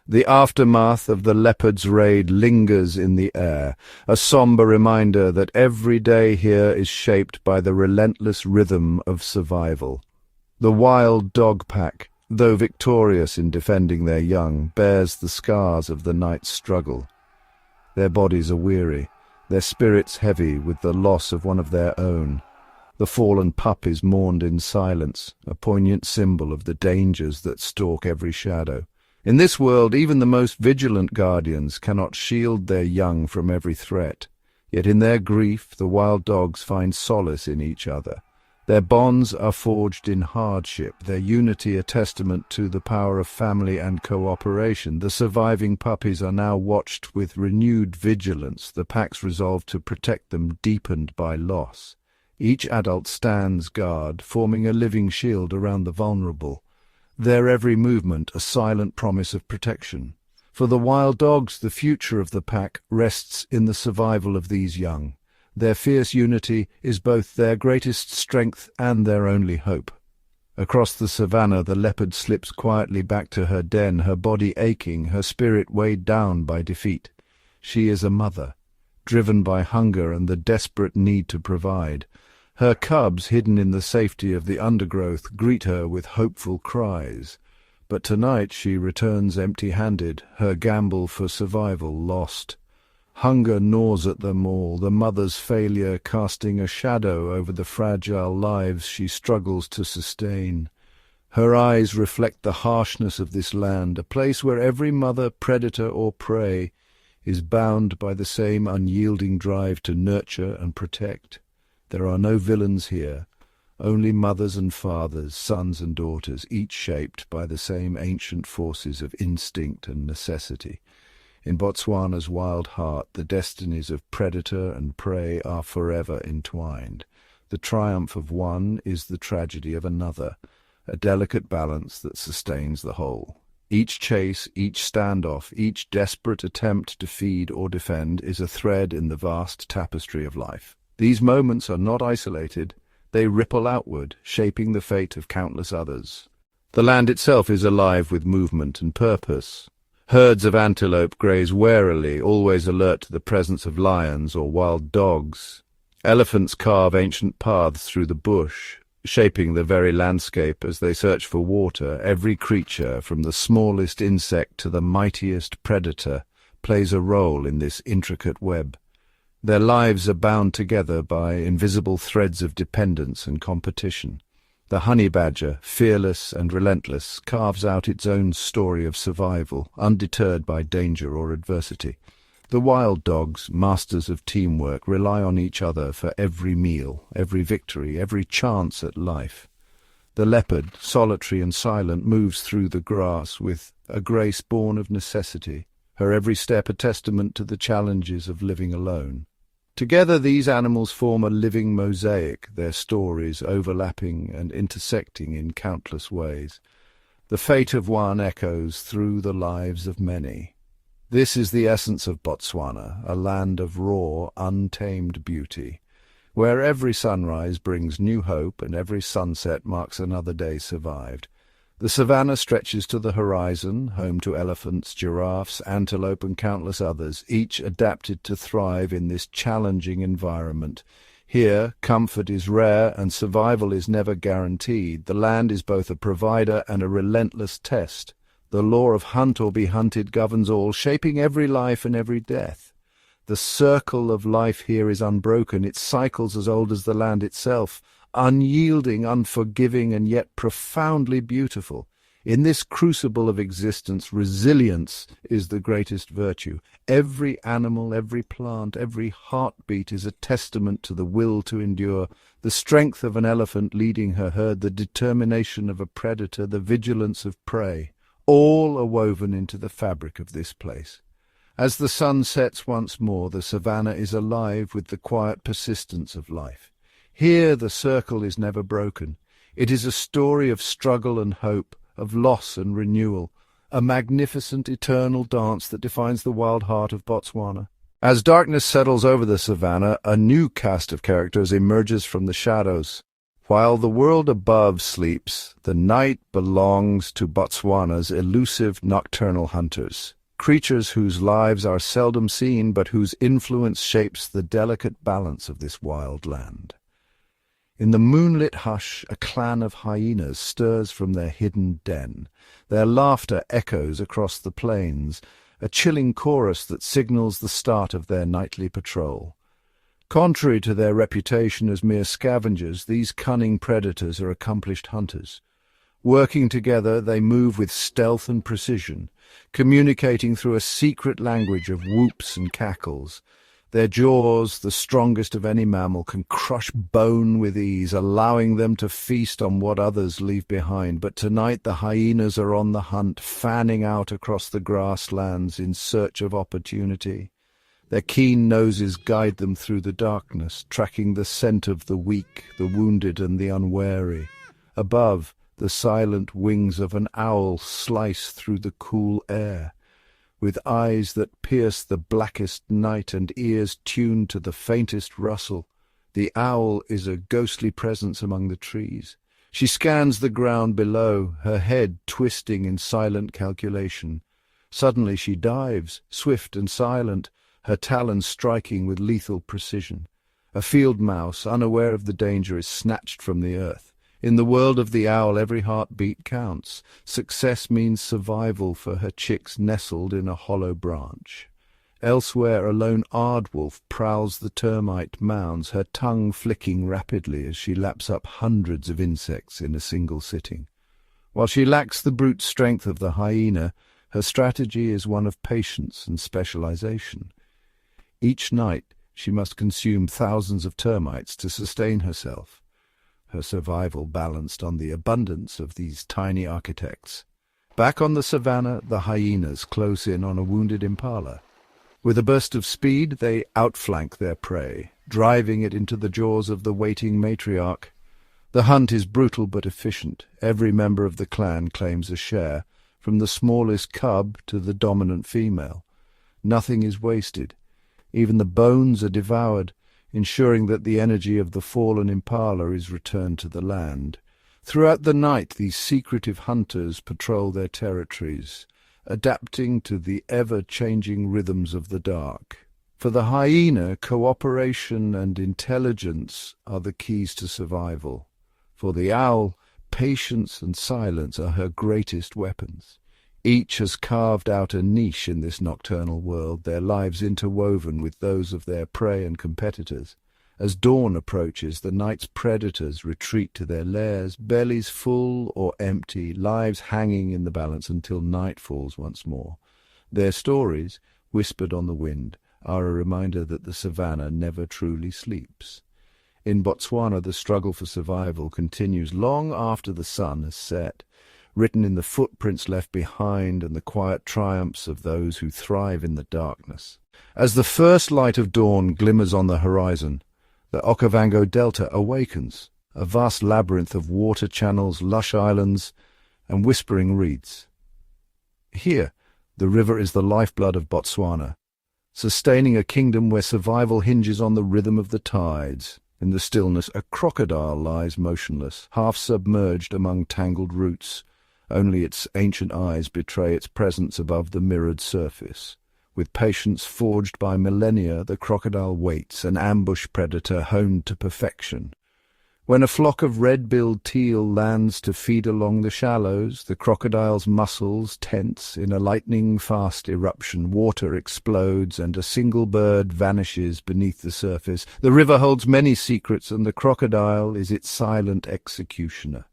The aftermath of the leopard's raid lingers in the air, a somber reminder that every day here is shaped by the relentless rhythm of survival. The wild dog pack, though victorious in defending their young, bears the scars of the night's struggle. Their bodies are weary, their spirits heavy with the loss of one of their own. The fallen pup is mourned in silence, a poignant symbol of the dangers that stalk every shadow. In this world, even the most vigilant guardians cannot shield their young from every threat. Yet in their grief, the wild dogs find solace in each other. Their bonds are forged in hardship, their unity a testament to the power of family and cooperation. The surviving puppies are now watched with renewed vigilance, the pack's resolve to protect them deepened by loss. Each adult stands guard, forming a living shield around the vulnerable, their every movement a silent promise of protection. For the wild dogs, the future of the pack rests in the survival of these young. Their fierce unity is both their greatest strength and their only hope. Across the savannah, the leopard slips quietly back to her den, her body aching, her spirit weighed down by defeat. She is a mother, driven by hunger and the desperate need to provide. Her cubs, hidden in the safety of the undergrowth, greet her with hopeful cries. But tonight she returns empty-handed, her gamble for survival lost. Hunger gnaws at them all, the mother's failure casting a shadow over the fragile lives she struggles to sustain. Her eyes reflect the harshness of this land, a place where every mother, predator or prey, is bound by the same unyielding drive to nurture and protect. There are no villains here, only mothers and fathers, sons and daughters, each shaped by the same ancient forces of instinct and necessity. In Botswana's wild heart, the destinies of predator and prey are forever entwined. The triumph of one is the tragedy of another, a delicate balance that sustains the whole. Each chase, each standoff, each desperate attempt to feed or defend is a thread in the vast tapestry of life. These moments are not isolated, they ripple outward, shaping the fate of countless others. The land itself is alive with movement and purpose. Herds of antelope graze warily, always alert to the presence of lions or wild dogs. Elephants carve ancient paths through the bush, shaping the very landscape as they search for water. Every creature, from the smallest insect to the mightiest predator, plays a role in this intricate web. Their lives are bound together by invisible threads of dependence and competition. The honey badger, fearless and relentless, carves out its own story of survival, undeterred by danger or adversity. The wild dogs, masters of teamwork, rely on each other for every meal, every victory, every chance at life. The leopard, solitary and silent, moves through the grass with a grace born of necessity, her every step a testament to the challenges of living alone. Together these animals form a living mosaic, their stories overlapping and intersecting in countless ways. The fate of one echoes through the lives of many. This is the essence of Botswana, a land of raw, untamed beauty, where every sunrise brings new hope and every sunset marks another day survived. The savannah stretches to the horizon, home to elephants, giraffes, antelope and countless others, each adapted to thrive in this challenging environment. Here, comfort is rare and survival is never guaranteed. The land is both a provider and a relentless test. The law of hunt or be hunted governs all, shaping every life and every death. The circle of life here is unbroken, its cycles as old as the land itself, unyielding, unforgiving, and yet profoundly beautiful. In this crucible of existence, resilience is the greatest virtue. Every animal, every plant, every heartbeat is a testament to the will to endure, the strength of an elephant leading her herd, the determination of a predator, the vigilance of prey. All are woven into the fabric of this place. As the sun sets once more, the savannah is alive with the quiet persistence of life. Here the circle is never broken. It is a story of struggle and hope, of loss and renewal, a magnificent eternal dance that defines the wild heart of Botswana. As darkness settles over the savannah, a new cast of characters emerges from the shadows. While the world above sleeps, the night belongs to Botswana's elusive nocturnal hunters, creatures whose lives are seldom seen but whose influence shapes the delicate balance of this wild land. In the moonlit hush, a clan of hyenas stirs from their hidden den. Their laughter echoes across the plains, a chilling chorus that signals the start of their nightly patrol. Contrary to their reputation as mere scavengers, these cunning predators are accomplished hunters. Working together, they move with stealth and precision, communicating through a secret language of whoops and cackles. Their jaws, the strongest of any mammal, can crush bone with ease, allowing them to feast on what others leave behind. But tonight the hyenas are on the hunt, fanning out across the grasslands in search of opportunity. Their keen noses guide them through the darkness, tracking the scent of the weak, the wounded, and the unwary. Above, the silent wings of an owl slice through the cool air. With eyes that pierce the blackest night and ears tuned to the faintest rustle, the owl is a ghostly presence among the trees. She scans the ground below, her head twisting in silent calculation. Suddenly she dives, swift and silent, her talons striking with lethal precision. A field mouse, unaware of the danger, is snatched from the earth. In the world of the owl, every heartbeat counts. Success means survival for her chicks nestled in a hollow branch. Elsewhere, a lone aardwolf prowls the termite mounds, her tongue flicking rapidly as she laps up hundreds of insects in a single sitting. While she lacks the brute strength of the hyena, her strategy is one of patience and specialization. Each night, she must consume thousands of termites to sustain herself. Her survival balanced on the abundance of these tiny architects. Back on the savanna, the hyenas close in on a wounded impala. With a burst of speed, they outflank their prey, driving it into the jaws of the waiting matriarch. The hunt is brutal but efficient. Every member of the clan claims a share, from the smallest cub to the dominant female. Nothing is wasted. Even the bones are devoured, ensuring that the energy of the fallen impala is returned to the land. Throughout the night, these secretive hunters patrol their territories, adapting to the ever-changing rhythms of the dark. For the hyena, cooperation and intelligence are the keys to survival. For the owl, patience and silence are her greatest weapons. Each has carved out a niche in this nocturnal world, their lives interwoven with those of their prey and competitors. As dawn approaches, the night's predators retreat to their lairs, bellies full or empty, lives hanging in the balance until night falls once more. Their stories, whispered on the wind, are a reminder that the savanna never truly sleeps. In Botswana, the struggle for survival continues long after the sun has set, written in the footprints left behind and the quiet triumphs of those who thrive in the darkness. As the first light of dawn glimmers on the horizon, the Okavango Delta awakens, a vast labyrinth of water channels, lush islands, and whispering reeds. Here, the river is the lifeblood of Botswana, sustaining a kingdom where survival hinges on the rhythm of the tides. In the stillness, a crocodile lies motionless, half submerged among tangled roots. Only its ancient eyes betray its presence above the mirrored surface. With patience forged by millennia, the crocodile waits, an ambush predator honed to perfection. When a flock of red-billed teal lands to feed along the shallows, the crocodile's muscles tense in a lightning-fast eruption. Water explodes, and a single bird vanishes beneath the surface. The river holds many secrets, and the crocodile is its silent executioner.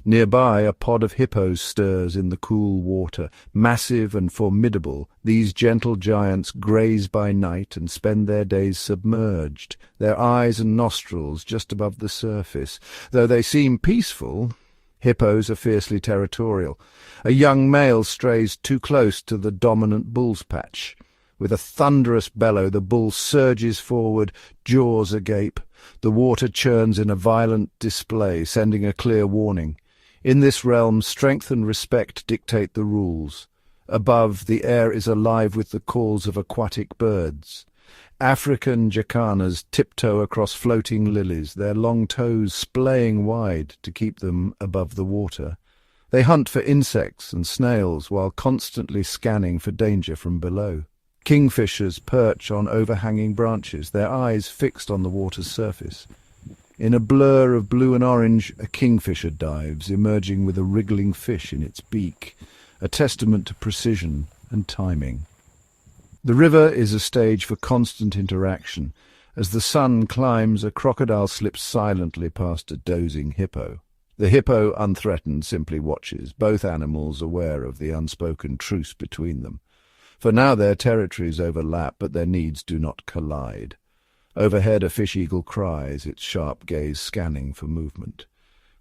Nearby, a pod of hippos stirs in the cool water. Massive and formidable, these gentle giants graze by night and spend their days submerged, their eyes and nostrils just above the surface. Though they seem peaceful, hippos are fiercely territorial. A young male strays too close to the dominant bull's patch. With a thunderous bellow, the bull surges forward, jaws agape. The water churns in a violent display, sending a clear warning. In this realm, strength and respect dictate the rules. Above, the air is alive with the calls of aquatic birds. African jacanas tiptoe across floating lilies, their long toes splaying wide to keep them above the water. They hunt for insects and snails while constantly scanning for danger from below. Kingfishers perch on overhanging branches, their eyes fixed on the water's surface. In a blur of blue and orange, a kingfisher dives, emerging with a wriggling fish in its beak, a testament to precision and timing. The river is a stage for constant interaction. As the sun climbs, a crocodile slips silently past a dozing hippo. The hippo, unthreatened, simply watches, both animals aware of the unspoken truce between them. For now their territories overlap, but their needs do not collide. Overhead a fish-eagle cries, its sharp gaze scanning for movement.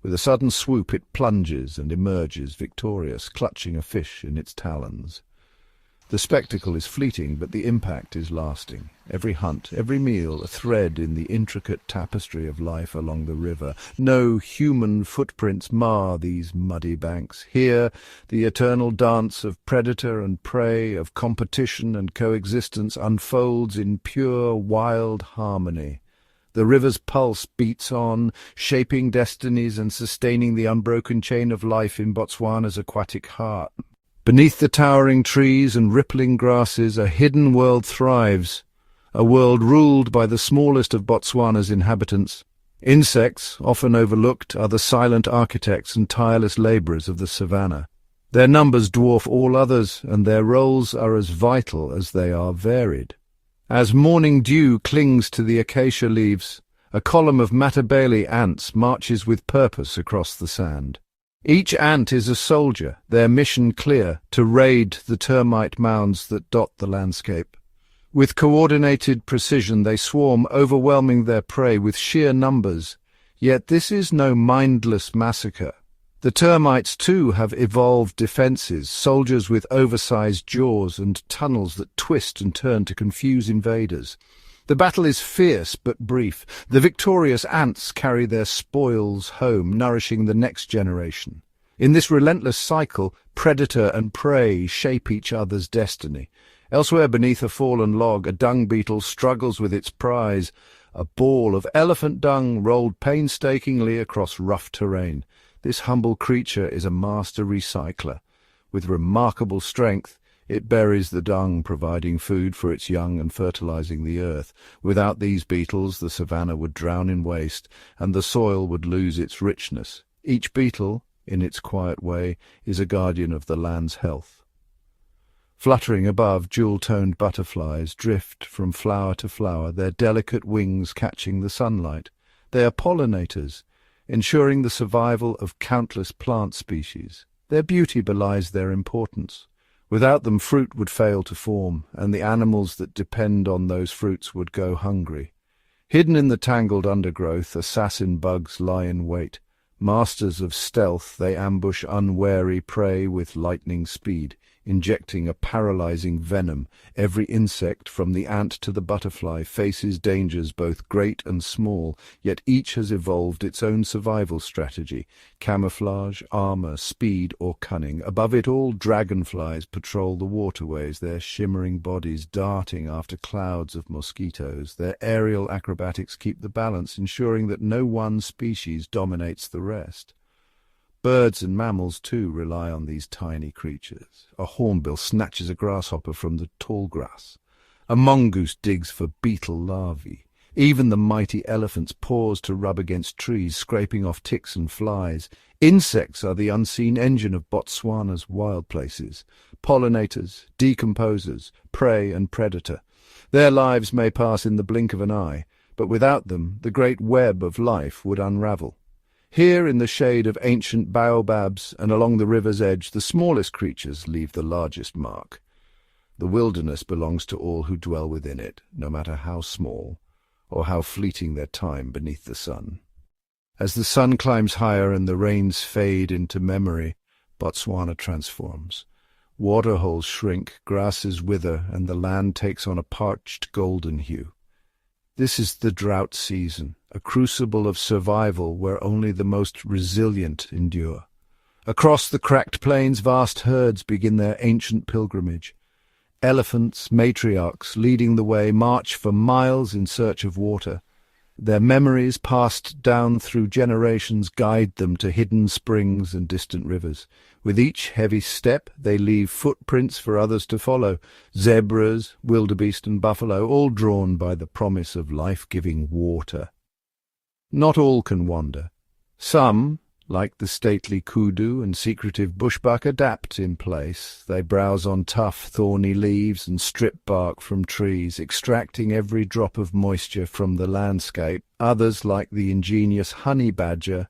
With a sudden swoop it plunges and emerges victorious, clutching a fish in its talons. The spectacle is fleeting, but the impact is lasting. Every hunt, every meal, a thread in the intricate tapestry of life along the river. No human footprints mar these muddy banks. Here, the eternal dance of predator and prey, of competition and coexistence unfolds in pure, wild harmony. The river's pulse beats on, shaping destinies and sustaining the unbroken chain of life in Botswana's aquatic heart. Beneath the towering trees and rippling grasses, a hidden world thrives, a world ruled by the smallest of Botswana's inhabitants. Insects, often overlooked, are the silent architects and tireless labourers of the Savanna. Their numbers dwarf all others, and their roles are as vital as they are varied. As morning dew clings to the acacia leaves, a column of Matabele ants marches with purpose across the sand. Each ant is a soldier, their mission clear, to raid the termite mounds that dot the landscape. With coordinated precision they swarm, overwhelming their prey with sheer numbers. Yet this is no mindless massacre. The termites too have evolved defences, soldiers with oversized jaws and tunnels that twist and turn to confuse invaders. The battle is fierce but brief. The victorious ants carry their spoils home, nourishing the next generation. In this relentless cycle, predator and prey shape each other's destiny. Elsewhere beneath a fallen log, a dung beetle struggles with its prize, a ball of elephant dung rolled painstakingly across rough terrain. This humble creature is a master recycler. With remarkable strength, it buries the dung, providing food for its young and fertilizing the earth. Without these beetles, the savanna would drown in waste, and the soil would lose its richness. Each beetle, in its quiet way, is a guardian of the land's health. Fluttering above, jewel-toned butterflies drift from flower to flower, their delicate wings catching the sunlight. They are pollinators, ensuring the survival of countless plant species. Their beauty belies their importance. Without them, fruit would fail to form, and the animals that depend on those fruits would go hungry. Hidden in the tangled undergrowth, assassin bugs lie in wait. Masters of stealth, they ambush unwary prey with lightning speed, injecting a paralyzing venom. Every insect, from the ant to the butterfly, faces dangers both great and small, yet each has evolved its own survival strategy: camouflage, armor, speed, or cunning. Above it all, dragonflies patrol the waterways, their shimmering bodies darting after clouds of mosquitoes. Their aerial acrobatics keep the balance, ensuring that no one species dominates the rest. Birds and mammals, too, rely on these tiny creatures. A hornbill snatches a grasshopper from the tall grass. A mongoose digs for beetle larvae. Even the mighty elephants pause to rub against trees, scraping off ticks and flies. Insects are the unseen engine of Botswana's wild places. Pollinators, decomposers, prey and predator. Their lives may pass in the blink of an eye, but without them the great web of life would unravel. Here, in the shade of ancient baobabs and along the river's edge, the smallest creatures leave the largest mark. The wilderness belongs to all who dwell within it, no matter how small or how fleeting their time beneath the sun. As the sun climbs higher and the rains fade into memory, Botswana transforms. Waterholes shrink, grasses wither, and the land takes on a parched golden hue. This is the drought season, a crucible of survival where only the most resilient endure. Across the cracked plains, vast herds begin their ancient pilgrimage. Elephants, matriarchs leading the way, march for miles in search of water. Their memories, passed down through generations, guide them to hidden springs and distant rivers. With each heavy step, they leave footprints for others to follow. Zebras, wildebeest and buffalo, all drawn by the promise of life-giving water. Not all can wander. Some, like the stately kudu and secretive bushbuck, adapt in place. They browse on tough, thorny leaves and strip bark from trees, extracting every drop of moisture from the landscape. Others, like the ingenious honey badger,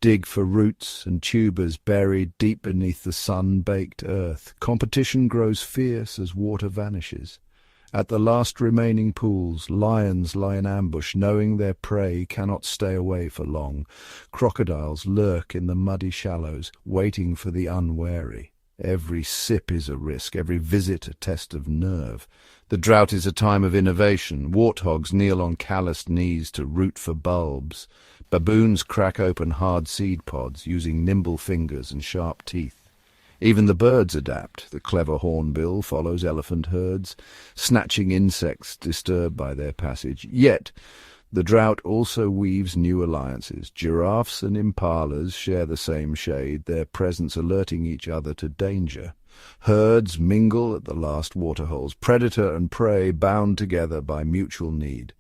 dig for roots and tubers buried deep beneath the sun-baked earth. Competition grows fierce as water vanishes. At the last remaining pools, lions lie in ambush, knowing their prey cannot stay away for long. Crocodiles lurk in the muddy shallows, waiting for the unwary. Every sip is a risk, every visit a test of nerve. The drought is a time of innovation. Warthogs kneel on calloused knees to root for bulbs. Baboons crack open hard seed pods, using nimble fingers and sharp teeth. Even the birds adapt. The clever hornbill follows elephant herds, snatching insects disturbed by their passage. Yet, the drought also weaves new alliances. Giraffes and impalas share the same shade, their presence alerting each other to danger. Herds mingle at the last waterholes, predator and prey bound together by mutual need.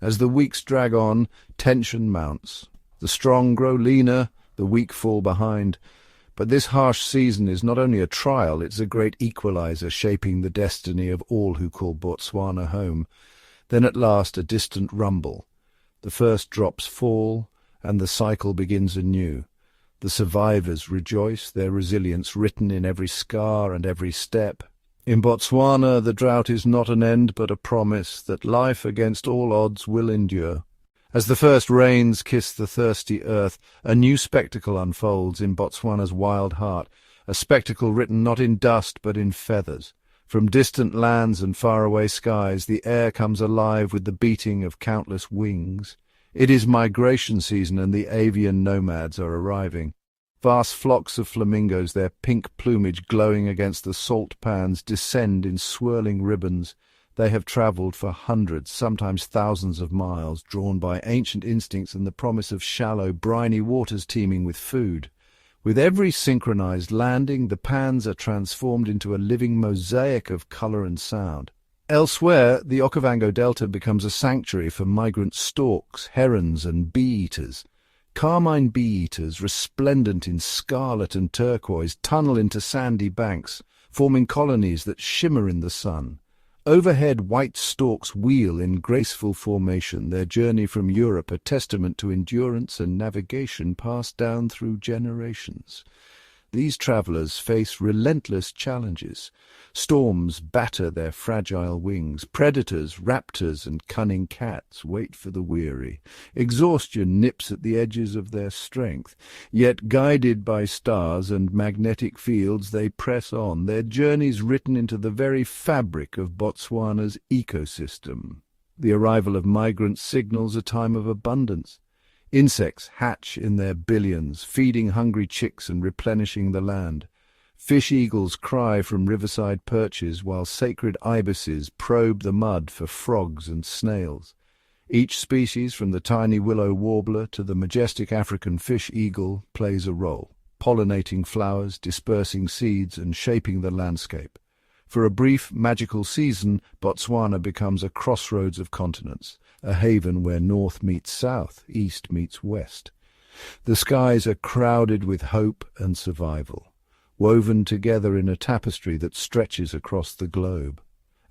As the weeks drag on, tension mounts. The strong grow leaner, the weak fall behind. But this harsh season is not only a trial, it's a great equalizer shaping the destiny of all who call Botswana home. Then at last a distant rumble. The first drops fall, and the cycle begins anew. The survivors rejoice, their resilience written in every scar and every step. In Botswana, the drought is not an end but a promise that life against all odds will endure. As the first rains kiss the thirsty earth, a new spectacle unfolds in Botswana's wild heart, a spectacle written not in dust but in feathers. From distant lands and faraway skies, the air comes alive with the beating of countless wings. It is migration season, and the avian nomads are arriving. Vast flocks of flamingos, their pink plumage glowing against the salt pans, descend in swirling ribbons. They have travelled for hundreds, sometimes thousands of miles, drawn by ancient instincts and the promise of shallow, briny waters teeming with food. With every synchronized landing, the pans are transformed into a living mosaic of colour and sound. Elsewhere, the Okavango Delta becomes a sanctuary for migrant storks, herons and bee-eaters. Carmine bee-eaters, resplendent in scarlet and turquoise, tunnel into sandy banks, forming colonies that shimmer in the sun. Overhead, white storks wheel in graceful formation, their journey from Europe a testament to endurance and navigation passed down through generations. These travellers face relentless challenges. Storms batter their fragile wings. Predators, raptors, and cunning cats wait for the weary. Exhaustion nips at the edges of their strength. Yet, guided by stars and magnetic fields, they press on, their journeys written into the very fabric of Botswana's ecosystem. The arrival of migrants signals a time of abundance. Insects hatch in their billions, feeding hungry chicks and replenishing the land. Fish eagles cry from riverside perches, while sacred ibises probe the mud for frogs and snails. Each species, from the tiny willow warbler to the majestic African fish eagle, plays a role, pollinating flowers, dispersing seeds, and shaping the landscape. For a brief, magical season, Botswana becomes a crossroads of continents, a haven where north meets south, east meets west. The skies are crowded with hope and survival, woven together in a tapestry that stretches across the globe.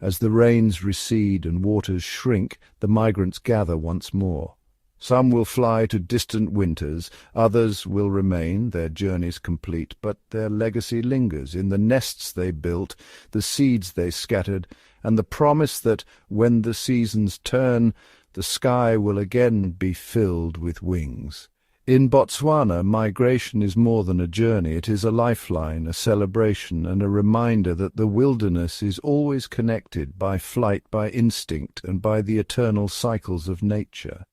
As the rains recede and waters shrink, the migrants gather once more. Some will fly to distant winters, others will remain, their journeys complete, but their legacy lingers in the nests they built, the seeds they scattered, and the promise that, when the seasons turn, the sky will again be filled with wings. In Botswana, migration is more than a journey. It is a lifeline, a celebration, and a reminder that the wilderness is always connected by flight, by instinct, and by the eternal cycles of nature.